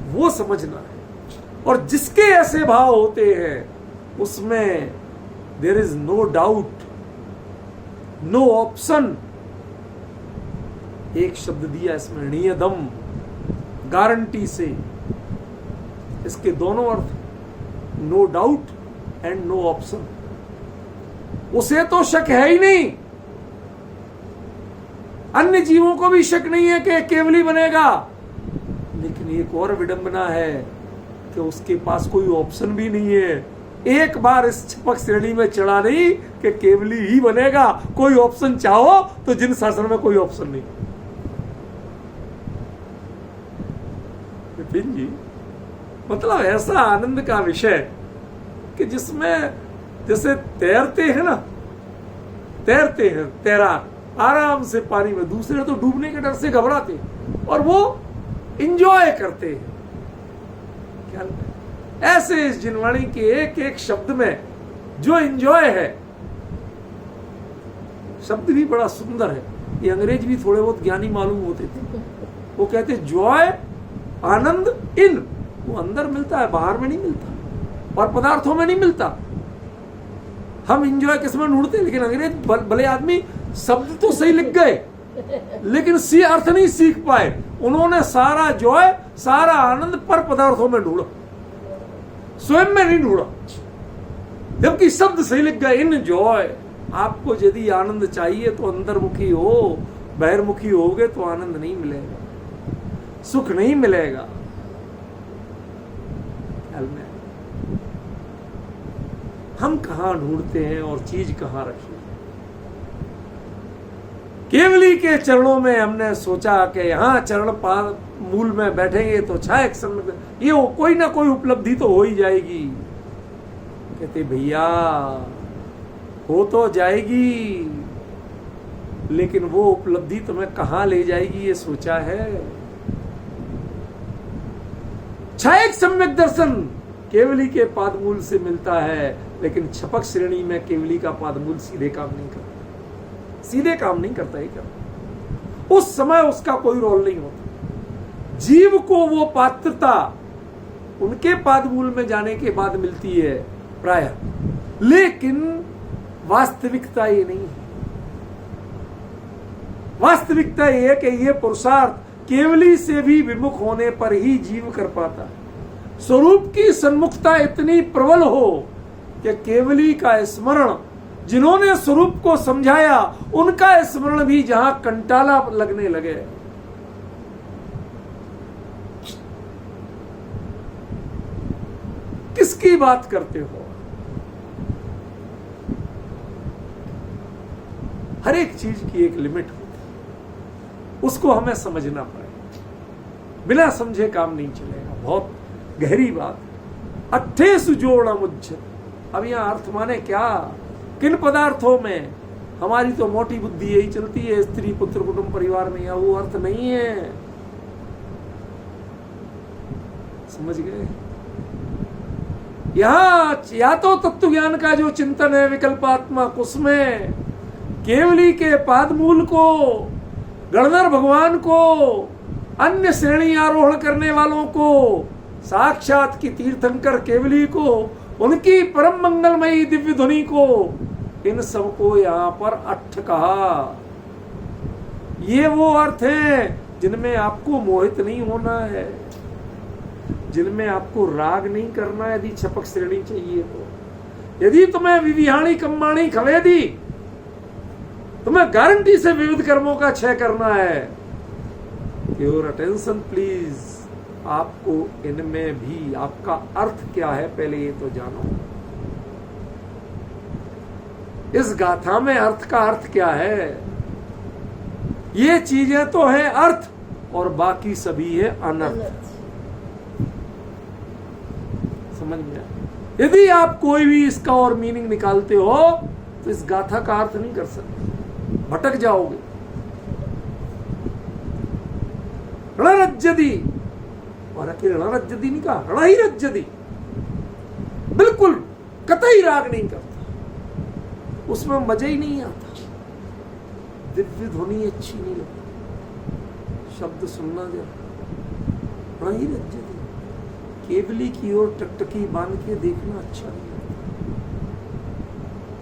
वो समझना है। और जिसके ऐसे भाव होते हैं उसमें there is no doubt, no option. एक शब्द दिया इसमें, नियदम, गारंटी से। इसके दोनों अर्थ, no doubt and no option. उसे तो शक है ही नहीं, अन्य जीवों को भी शक नहीं है कि केवली बनेगा। लेकिन एक और विडंबना है कि उसके पास कोई ऑप्शन भी नहीं है। एक बार इस छपक श्रेणी में चढ़ा नहीं कि केवली ही बनेगा। कोई ऑप्शन चाहो तो जिन शासन में कोई ऑप्शन नहीं। विपिन जी, मतलब ऐसा आनंद का विषय कि जिसमें जैसे तैरते हैं ना, तैरते हैं तैराक आराम से पानी में, दूसरे तो डूबने के डर से घबराते हैं और वो इंजॉय करते हैं। क्या ऐसे इस जिनवाणी के एक एक शब्द में जो इंजॉय है, शब्द भी बड़ा सुंदर है। ये अंग्रेज भी थोड़े बहुत ज्ञानी मालूम होते थे। वो कहते जॉय, आनंद इन, वो अंदर मिलता है, बाहर में नहीं मिलता और पदार्थों में नहीं मिलता। हम इंजॉय किसमें ढूंढते, लेकिन अंग्रेज भले आदमी शब्द तो सही लिख गए लेकिन सी अर्थ नहीं सीख पाए। उन्होंने सारा जॉय, सारा आनंद पर पदार्थों में ढूंढा, स्वयं में नहीं ढूंढा। जबकि शब्द सही लिख गए, इन जॉय। आपको यदि आनंद चाहिए तो अंतर्मुखी हो, बहिर्मुखी होगे तो आनंद नहीं मिलेगा, सुख नहीं मिलेगा। हम कहां ढूंढते हैं और चीज कहां रखी। केवली के चरणों में हमने सोचा कि यहां चरण पाद मूल में बैठेंगे तो छाया क्षण ये कोई ना कोई उपलब्धि तो हो ही जाएगी। कहते भैया हो तो जाएगी, लेकिन वो उपलब्धि तुम्हें कहां ले जाएगी ये सोचा है? छाया सम्यक दर्शन केवली के पादमूल से मिलता है, लेकिन छपक श्रेणी में केवली का पादमूल सीधे काम नहीं करता, सीधे काम नहीं करता ही करता। उस समय उसका कोई रोल नहीं होता। जीव को वो पात्रता उनके पादमूल में जाने के बाद मिलती है प्रायः, लेकिन वास्तविकता ये नहीं है। वास्तविकता ये है कि ये पुरुषार्थ केवली से भी विमुख होने पर ही जीव कर पाता है। स्वरूप की सन्मुखता इतनी प्रबल हो कि केवली का स्मरण, जिन्होंने स्वरूप को समझाया उनका स्मरण भी जहां कंटाला लगने लगे। किसकी बात करते हो? हर एक चीज की एक लिमिट होती है, उसको हमें समझना पड़ेगा। बिना समझे काम नहीं चलेगा। बहुत गहरी बात। अट्ठे सुजोड़ मुझ। अब यहां अर्थ माने क्या? किन पदार्थों में? हमारी तो मोटी बुद्धि यही चलती है, स्त्री पुत्र कुटुंब परिवार में, या वो अर्थ नहीं है। समझ गए? यहां या तो तत्व ज्ञान का जो चिंतन है विकल्पात्मक, उसमें केवली के पादमूल को, गणधर भगवान को, अन्य श्रेणी आरोहण करने वालों को, साक्षात की तीर्थंकर केवली को, उनकी परम मंगलमयी दिव्य ध्वनि को, इन सबको यहां पर अट्ठ कहा। ये वो अर्थ हैं जिनमें आपको मोहित नहीं होना है, जिनमें आपको राग नहीं करना है। यदि छपक श्रेणी चाहिए तो, यदि तुम्हें विविहाणी कम्माणी खवेदी, तुम्हें गारंटी से विविध कर्मों का क्षय करना है, योर अटेंशन प्लीज। आपको इनमें भी आपका अर्थ क्या है पहले ये तो जानो। इस गाथा में अर्थ का अर्थ क्या है? ये चीजें तो है अर्थ और बाकी सभी है अनर्थ। समझ में आया? यदि आप कोई भी इसका और मीनिंग निकालते हो तो इस गाथा का अर्थ नहीं कर सकते, भटक जाओगे। रणरज्जति, और रणरज्जति नहीं कहा, रण ही रज्जति, बिल्कुल कतई राग नहीं करता, उसमें मजा ही नहीं आता, दिव्य ध्वनि अच्छी नहीं लगती, शब्द सुनना जरा रण ही रज्जति, केवली की ओर टकटकी बांध के देखना अच्छा नहीं लगता,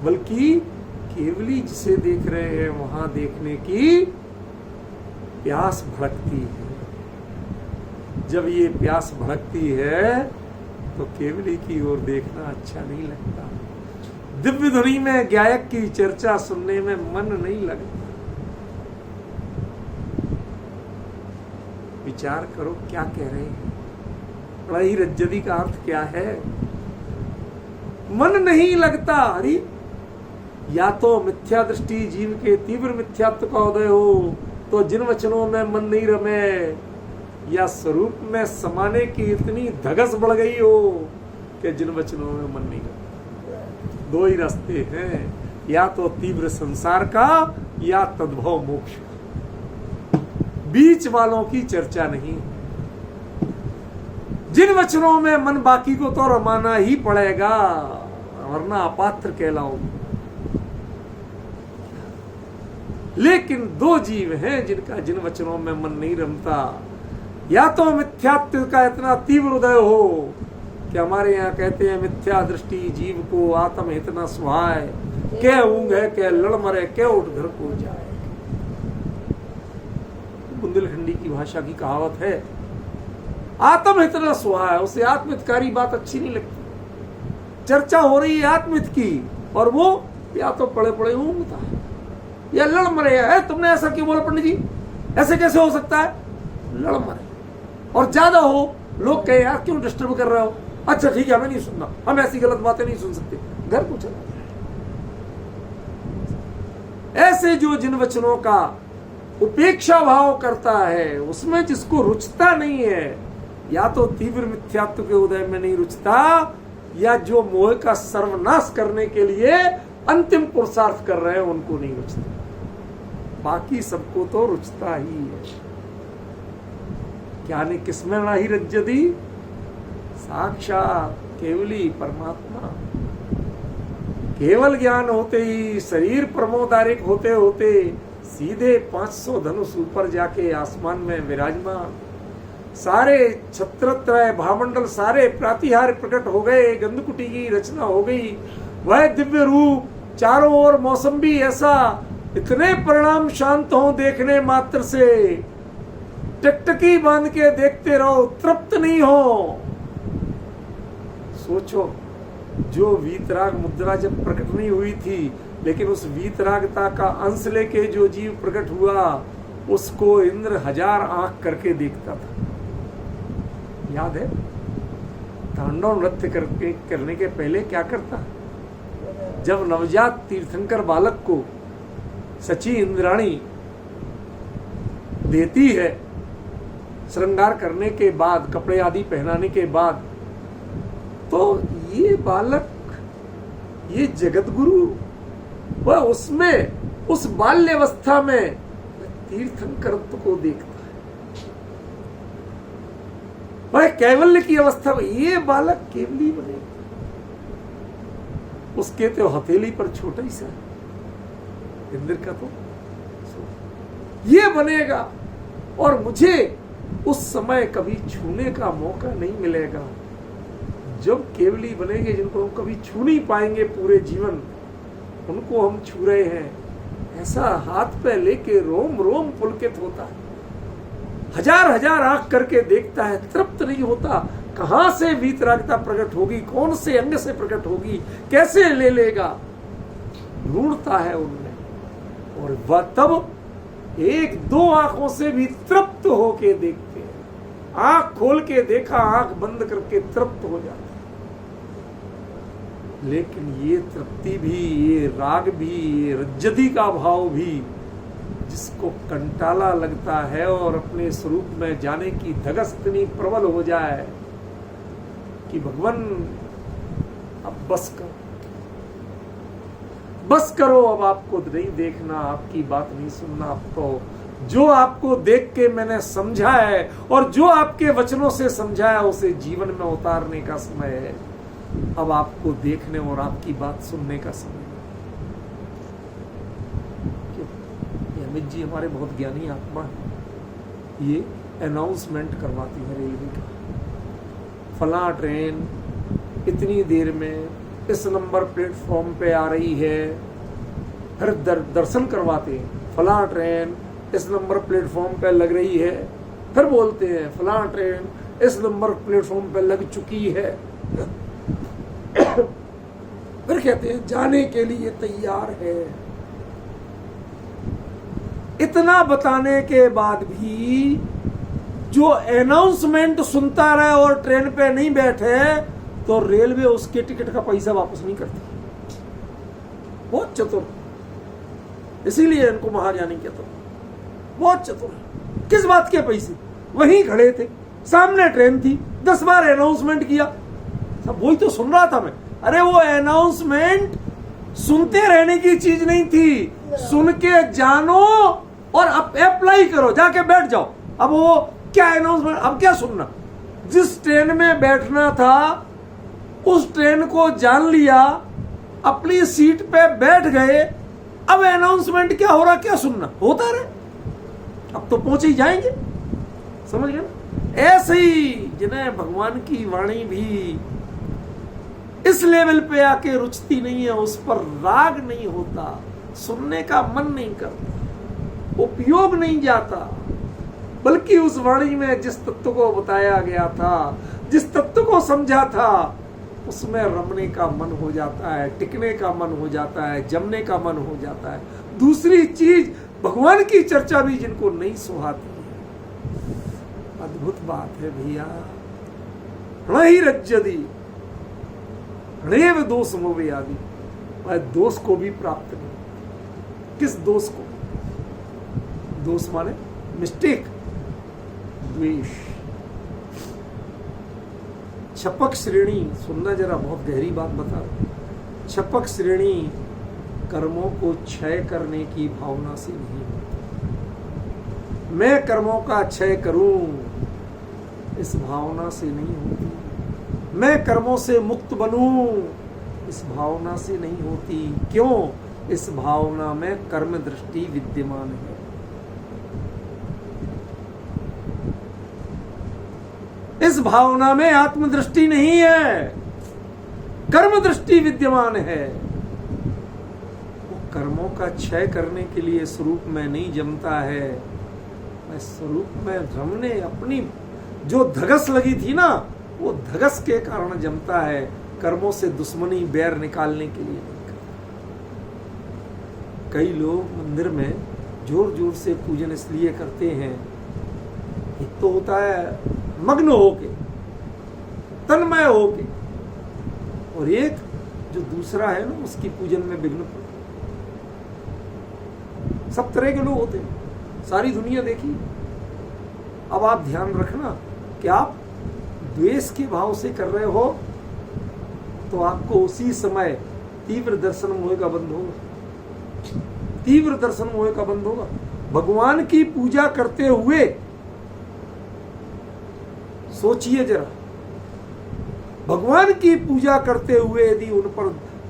बल्कि केवली जिसे देख रहे हैं वहां देखने की प्यास भड़कती है। जब ये प्यास भड़कती है तो केवली की ओर देखना अच्छा नहीं लगता, दिव्य ध्वनि में गायक की चर्चा सुनने में मन नहीं लगता। विचार करो क्या कह रहे हैं, रण रज्जति का अर्थ क्या है? मन नहीं लगता। अरे या तो मिथ्या दृष्टि जीव के तीव्र मिथ्यात्व का उदय हो तो जिन वचनों में मन नहीं रमे, या स्वरूप में समाने की इतनी धगस बढ़ गई हो कि जिन वचनों में मन नहीं रमे। दो ही रास्ते हैं, या तो तीव्र संसार का या तद्भव मोक्ष, बीच वालों की चर्चा नहीं। जिन वचनों में मन बाकी को तो रमाना ही पड़ेगा, वरना अपात्र कहलाओगे। लेकिन दो जीव हैं जिनका जिन वचनों में मन नहीं रमता, या तो मिथ्यात्व का इतना तीव्र उदय हो कि हमारे यहाँ कहते हैं मिथ्या दृष्टि जीव को आत्म इतना सुहाए, क्या ऊंघ है क्या लड़ मरे क्या उठ घर को जाए। बुंदेलखंडी की भाषा की कहावत है, आत्म इतना सुहाए, उसे आत्महितकारी बात अच्छी नहीं लगती। चर्चा हो रही है आत्महित की और वो या तो पड़े पड़े ऊंघता है या लड़ मरे है। तुमने ऐसा क्यों बोला पंडित जी, ऐसे कैसे हो सकता है? लड़ मरे। और ज्यादा हो लोग कहे यार क्यों डिस्टर्ब कर रहे हो, अच्छा ठीक है हमें नहीं सुनना, हम ऐसी गलत बातें नहीं सुन सकते, घर को चला जाए। ऐसे जो जिन वचनों का उपेक्षा भाव करता है, उसमें जिसको रुचता नहीं है, या तो तीव्र मिथ्यात्व के उदय में नहीं रुचता, या जो मोह का सर्वनाश करने के लिए अंतिम पुरुषार्थ कर रहे हैं उनको नहीं रुचता। बाकी सबको तो रुचता ही है। क्या ने किसमें नहीं रज्जति? साक्षात केवली परमात्मा। केवल ज्ञान होते ही शरीर प्रमोदारिक होते होते सीधे 500 धनुष ऊपर जाके आसमान में विराजमान, सारे छत्रत्रय भामंडल सारे प्रातिहार प्रकट हो गए, गंधकुटी की रचना हो गई, वह दिव्य रूप चारों ओर मौसम भी ऐसा, इतने परिणाम शांत हो देखने मात्र से, टकटकी बांध के देखते रहो, तृप्त नहीं हो। सोचो, जो वीतराग मुद्रा जब प्रकट नहीं हुई थी, लेकिन उस वीतरागता का अंश लेके जो जीव प्रकट हुआ, उसको इंद्र 1000 आंख करके देखता था। याद है? तांडव नृत्य करने के पहले क्या करता? जब नवजात तीर्थंकर बालक को सची इंद्राणी देती है, श्रृंगार करने के बाद, कपड़े आदि पहनाने के बाद, तो ये बालक, ये जगत गुरु, वह उसमें उस बाल्यावस्था में तीर्थंकरत्व को देखता है। वह कैवल्य की अवस्था में ये बालक केवली बनेगा। उसके तो हथेली पर छोटा ही सा, इंद्र का तो ये बनेगा, और मुझे उस समय कभी छूने का मौका नहीं मिलेगा। जब केवली बनेंगे, जिनको हम कभी छू नहीं पाएंगे पूरे जीवन, उनको हम छू रहे हैं, ऐसा हाथ पे लेके रोम रोम पुलकित होता है, 1000 आंख करके देखता है, तृप्त नहीं होता। कहां से वीतरागता प्रकट होगी, कौन से अंग से प्रकट होगी, कैसे ले लेगा, ढूंढता है उनमें। और वह तब 1-2 आंखों से भी तृप्त होके देखते हैं। आंख खोल के देखा, आंख बंद करके तृप्त हो जाता है। लेकिन ये तृप्ति भी, ये राग भी, ये रज्जति का भाव भी, जिसको कंटाला लगता है और अपने स्वरूप में जाने की धगस इतनी प्रबल हो जाए कि भगवान अब बस करो, बस करो, अब आपको नहीं देखना, आपकी बात नहीं सुनना, अब तो जो आपको देख के मैंने समझा है और जो आपके वचनों से समझा है उसे जीवन में उतारने का समय है। अब आपको देखने और आपकी बात सुनने का समय है। ये अमित जी हमारे बहुत ज्ञानी आत्मा है। ये अनाउंसमेंट करवाती है रेलवे का, फला ट्रेन इतनी देर में इस नंबर प्लेटफॉर्म पे आ रही है। फिर दर्शन करवाते हैं, फला ट्रेन इस नंबर प्लेटफॉर्म पे लग रही है। फिर बोलते हैं फला ट्रेन इस नंबर प्लेटफॉर्म पे लग चुकी है। फिर कहते हैं जाने के लिए तैयार है। इतना बताने के बाद भी जो अनाउंसमेंट सुनता रहे और ट्रेन पे नहीं बैठे तो रेलवे उसके टिकट का पैसा वापस नहीं करती। बहुत चतुर, इसीलिए इनको महाज्ञानी कहता हूं। बहुत चतुर। किस बात के पैसे? वहीं खड़े थे, सामने ट्रेन थी, 10 बार अनाउंसमेंट किया, सब वही तो सुन रहा था मैं। अरे वो अनाउंसमेंट सुनते रहने की चीज नहीं थी, सुन के जानो और अप्लाई करो, जाके बैठ जाओ। अब वो क्या अनाउंसमेंट, अब क्या सुनना? जिस ट्रेन में बैठना था उस ट्रेन को जान लिया, अपनी सीट पे बैठ गए। अब अनाउंसमेंट क्या हो रहा, क्या सुनना? होता रहे, अब तो पहुंचे ही जाएंगे। समझ गए ना? ऐसे ही जिन्हें भगवान की वाणी भी इस लेवल पे आके रुचती नहीं है, उस पर राग नहीं होता, सुनने का मन नहीं करता, उपयोग नहीं जाता, बल्कि उस वाणी में जिस तत्व को बताया गया था, जिस तत्व को समझा था, उसमें रमने का मन हो जाता है, टिकने का मन हो जाता है, जमने का मन हो जाता है। दूसरी चीज भगवान की चर्चा भी जिनको नहीं सुहाती है। अद्भुत बात है भैया। नहीं रज्जदी रेव दोष मोवे आदि, दोष को भी प्राप्त नहीं। किस दोष को? दोष माने मिस्टेक, द्वेष। छपक श्रेणी, सुनना जरा, बहुत गहरी बात बता रहा। छपक श्रेणी कर्मों को क्षय करने की भावना से नहीं होती। मैं कर्मों का क्षय करूं इस भावना से नहीं होती। मैं कर्मों से मुक्त बनूं इस भावना से नहीं होती। क्यों? इस भावना में कर्म दृष्टि विद्यमान है। इस भावना में आत्मदृष्टि नहीं है, कर्म दृष्टि विद्यमान है। वो कर्मों का क्षय करने के लिए स्वरूप में नहीं जमता है, मैं स्वरूप में रमने, अपनी जो धगस लगी थी ना, वो धगस के कारण जमता है। कर्मों से दुश्मनी, बैर निकालने के लिए नहीं करता। कई लोग मंदिर में जोर जोर से पूजन इसलिए करते हैं, एक तो होता है मग्न होके, तन्मय होके, और एक जो दूसरा है ना, उसकी पूजन में विघ्न पड़ता। सब तरह के लोग होते हैं, सारी दुनिया देखी। अब आप ध्यान रखना कि आप द्वेष के भाव से कर रहे हो तो आपको उसी समय तीव्र दर्शन मोह का बंध होगा। तीव्र दर्शन मोह का बंध होगा। भगवान की पूजा करते हुए सोचिए जरा, भगवान की पूजा करते हुए यदि उन पर,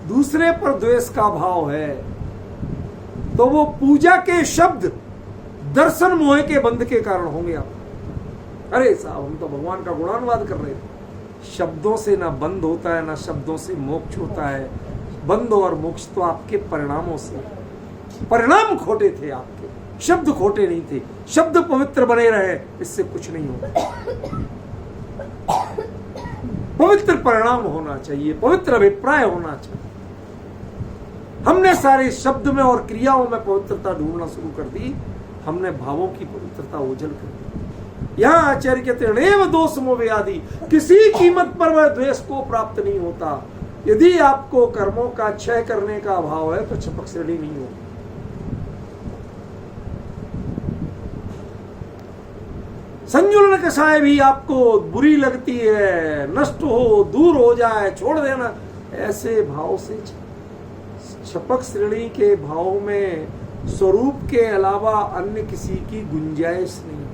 दूसरे पर द्वेष का भाव है तो वो पूजा के शब्द दर्शन मोह के बंध के कारण होंगे। आप, अरे साहब हम तो भगवान का गुणानुवाद कर रहे थे। शब्दों से ना बंद होता है, ना शब्दों से मोक्ष होता है। बंद और मोक्ष तो आपके परिणामों से, परिणाम खोटे थे आपके, शब्द खोटे नहीं थे। शब्द पवित्र बने रहे, इससे कुछ नहीं होता। पवित्र परिणाम होना चाहिए, पवित्र अभिप्राय होना चाहिए। हमने सारे शब्द में और क्रियाओं में पवित्रता ढूंढना शुरू कर दी, हमने भावों की पवित्रता ओझल कर दी। यहां आचार्य कहते हैं रेव दोष मोह आदि, किसी कीमत पर वह द्वेष को प्राप्त नहीं होता। यदि आपको कर्मों का क्षय करने का भाव है तो छपक श्रेणी नहीं होगी। संजुलन कषाय भी आपको बुरी लगती है, नष्ट हो, दूर हो जाए, छोड़ देना, ऐसे भाव से छपक श्रेणी के भाव में स्वरूप के अलावा अन्य किसी की गुंजाइश नहीं,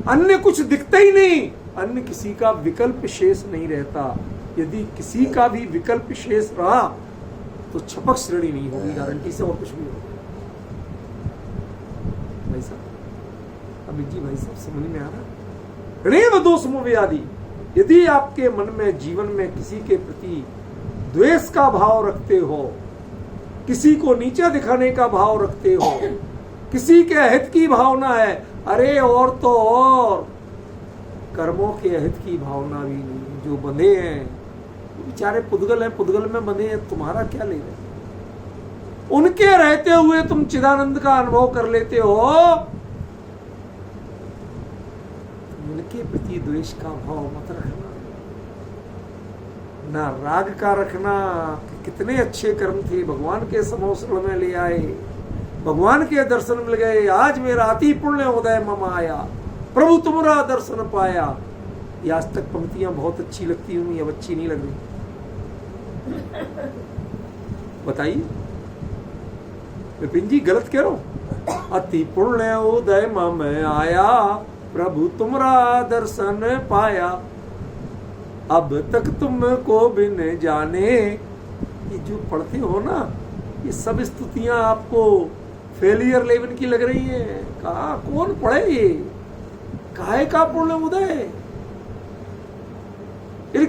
अन्य कुछ दिखता ही नहीं, अन्य किसी का विकल्प शेष नहीं रहता। यदि किसी का भी विकल्प शेष रहा तो छपक श्रेणी नहीं होगी, गारंटी से, और कुछ भी होगा। भाई साहब, अमित जी भाई साहब, समझ में आ रहा? रेव दोष मोहव्याधि, यदि आपके मन में, जीवन में किसी के प्रति द्वेष का भाव रखते हो, किसी को नीचा दिखाने का भाव रखते हो, किसी के अहित की भावना है, अरे और तो और कर्मों के अहित की भावना भी नहीं। जो बंधे हैं बेचारे पुद्गल हैं, पुद्गल में बंधे हैं, तुम्हारा क्या ले रहे? उनके रहते हुए तुम चिदानंद का अनुभव कर लेते हो, उनके प्रति द्वेष का भाव मत रखना, ना राग का रखना। कितने अच्छे कर्म थे, भगवान के समोसण में ले आए, भगवान के दर्शन मिल गए, आज मेरा अति पुण्य उदय मम आया, प्रभु तुम्हारा दर्शन पाया। ये आज तक पंक्तियां बहुत अच्छी लगती हुई, अब अच्छी नहीं लग रही, बताइए विपिन जी, गलत कह रहा हूं? अति पुण्य उदय मम आया, प्रभु तुम्हारा दर्शन पाया, अब तक तुमको बिन जाने। ये जो पढ़ते हो ना, ये सब स्तुतियां आपको फेलियर लेवल की लग रही है। कहा कौन पढ़े ये? काहे का पुण्य उदय?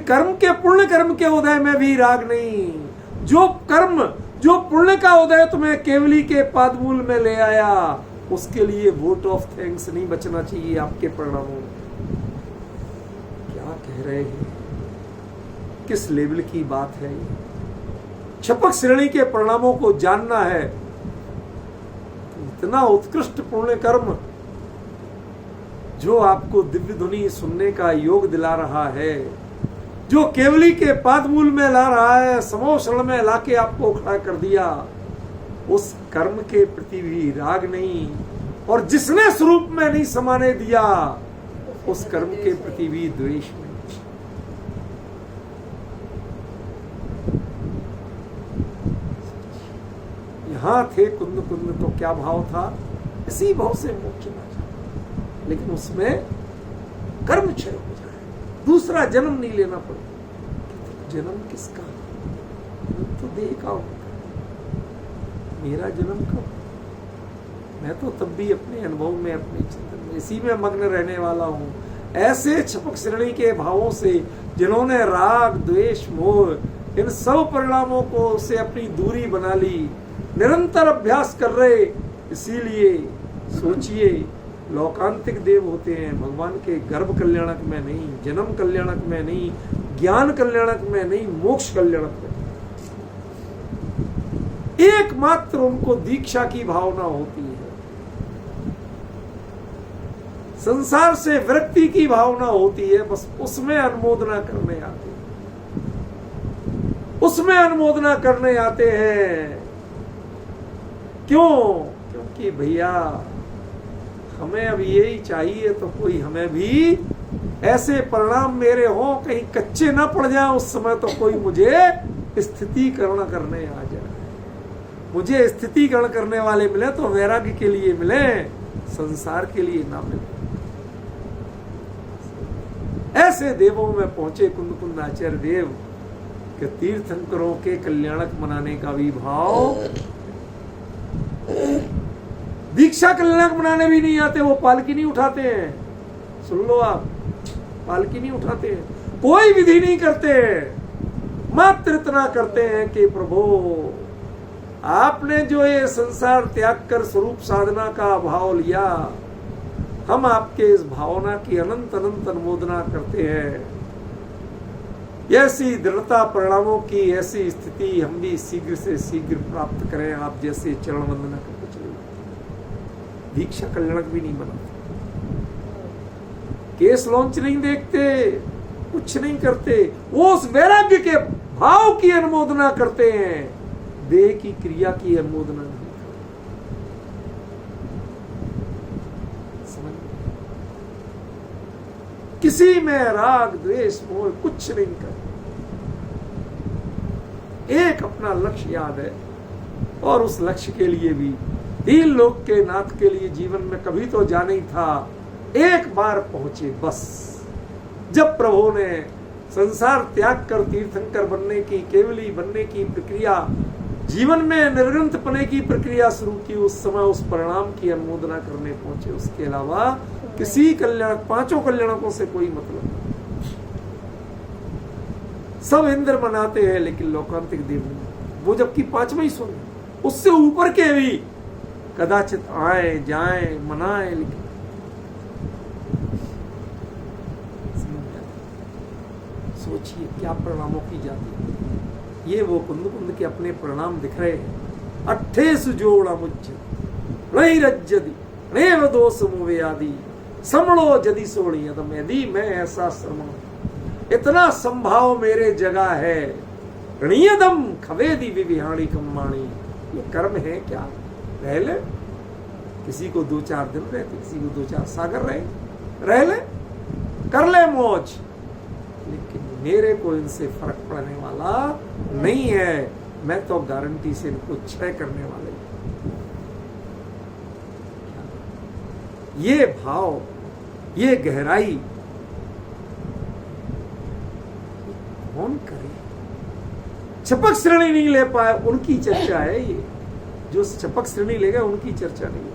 कर्म के, पुण्य कर्म के उदय में भी राग नहीं। जो कर्म, जो पुण्य का उदय तुम्हें केवली के पादमूल में ले आया, उसके लिए वोट ऑफ थैंक्स नहीं बचना चाहिए आपके परिणामों। क्या कह रहे हैं? किस लेवल की बात है? छपक श्रेणी के परिणामों को जानना है। इतना उत्कृष्ट पुण्य कर्म जो आपको दिव्य ध्वनि सुनने का योग दिला रहा है, जो केवली के पादमूल में ला रहा है, समोषण में लाके आपको खड़ा कर दिया, उस कर्म के प्रति भी राग नहीं, और जिसने स्वरूप में नहीं समाने दिया, उस कर्म के प्रति भी द्वेष नहीं। यहां थे कुंद कुंद, तो क्या भाव था? इसी भाव से मोक्ष ना जाए, लेकिन उसमें कर्म क्षय हो जाए, दूसरा जन्म नहीं लेना पड़े। जन्म किसका? तो देह का होता है। मेरा जन्म कब? मैं तो तब भी अपने अनुभव में, अपने चिंतन में, इसी में मग्न रहने वाला हूं। ऐसे छपक श्रेणी के भावों से जिन्होंने राग, द्वेष, मोह, इन सब परिणामों को से अपनी दूरी बना ली, निरंतर अभ्यास कर रहे, इसीलिए सोचिए, लौकांतिक देव होते हैं, भगवान के गर्भ कल्याणक में नहीं, जन्म कल्याणक में नहीं, ज्ञान कल्याणक में नहीं, मोक्ष कल्याणक में। एकमात्र उनको दीक्षा की भावना होती है, संसार से विरक्ति की भावना होती है, बस उसमें अनुमोदना करने आते हैं, उसमें अनुमोदना करने आते हैं। क्यों? क्योंकि भैया हमें अब यही चाहिए, तो कोई हमें भी ऐसे परिणाम मेरे हो, कहीं कच्चे ना पड़ जाए उस समय, तो कोई मुझे स्थितीकरण करने आ जाए। मुझे स्थितीकरण करने वाले मिले तो वैराग्य के लिए मिले, संसार के लिए ना मिले। ऐसे देवों में पहुंचे कुंद कुंद आचार्य देव कि तीर्थंकरों के कल्याणक मनाने का भी भाव, दीक्षा कल्याणक मनाने भी नहीं आते, वो पालकी नहीं उठाते हैं। सुन लो आप, पालकी नहीं उठाते हैं, कोई विधि नहीं करते हैं, मात्र इतना करते हैं कि प्रभु आपने जो ये संसार त्याग कर स्वरूप साधना का भाव लिया, हम आपके इस भावना की अनंत अनंत अनुमोदना करते हैं। ऐसी दृढ़ता परिणामों की, ऐसी स्थिति हम भी शीघ्र से शीघ्र प्राप्त करें, आप जैसे चरण वंदना करके चले। दीक्षा कल्याणक भी नहीं बनाते, केस लॉन्च नहीं देखते, कुछ नहीं करते, वो उस वैराग्य के भाव की अनुमोदना करते हैं, देह की क्रिया की अनुमोदना नहीं। समझ? किसी में राग, द्वेष, मोह कुछ नहीं कर। एक अपना लक्ष्य याद है, और उस लक्ष्य के लिए भी, तीन लोक के नाथ के लिए जीवन में कभी तो जाना ही था, एक बार पहुंचे बस। जब प्रभु ने संसार त्याग कर तीर्थंकर बनने की, केवली बनने की प्रक्रिया, जीवन में निर्ग्रंथ पने की प्रक्रिया शुरू की, उस समय उस परिणाम की अनुमोदना करने पहुंचे। उसके अलावा किसी कल्याण, पांचों कल्याणकों से कोई मतलब नहीं। सब इंद्र मनाते हैं लेकिन लोकांतिक देव नहीं। वो जबकि पांचवा ही सुन, उससे ऊपर के भी कदाचित आए जाएं मनाएं, लेकिन सोचिए क्या परिणामों की जाती है। ये वो कुंद कुंद के अपने परिणाम दिख रहे हैं। अट्ठेस जोड़ा मुझ नहीं रज्जदी नेव दोष मुवे आदि समणो जदि सोणी यदम, यदि मैं ऐसा श्रमण, इतना संभाव मेरे जगह है, ऋणियदम खवेदी विविहाणी कम्माणी। ये कर्म है क्या? रह ले, किसी को 2-4 दिन रहते, किसी को 2-4 सागर रह ले, कर ले मौज, लेकिन मेरे को इनसे फर्क पड़ने वाला नहीं है। मैं तो गारंटी से इनको क्षय करने वाले। ये भाव, ये गहराई कौन करे? छपक श्रेणी नहीं ले पाए उनकी चर्चा है ये। जो छपक श्रेणी ले गए उनकी चर्चा नहीं है,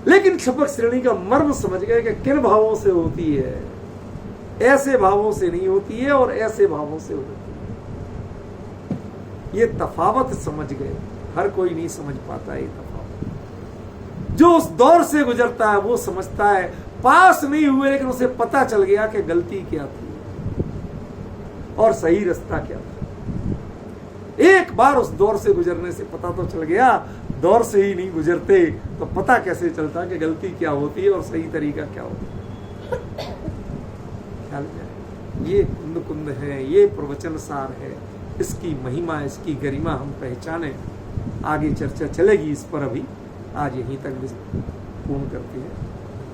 लेकिन छपक श्रेणी का मर्म समझ गए कि किन भावों से होती है। ऐसे भावों से नहीं होती है और ऐसे भावों से होती है। ये तफावत समझ गए। हर कोई नहीं समझ पाता ये तफावत। जो उस दौर से गुजरता है वो समझता है। पास नहीं हुए लेकिन उसे पता चल गया कि गलती क्या थी और सही रास्ता क्या था। एक बार उस दौर से गुजरने से पता तो चल गया। दौर से ही नहीं गुजरते तो पता कैसे चलता कि गलती क्या होती है और सही तरीका क्या होता है। ख्याल में ये कुंद कुंद है, ये प्रवचन सार है। इसकी महिमा, इसकी गरिमा हम पहचाने। आगे चर्चा चलेगी इस पर। अभी आज यहीं तक पूर्ण करते हैं।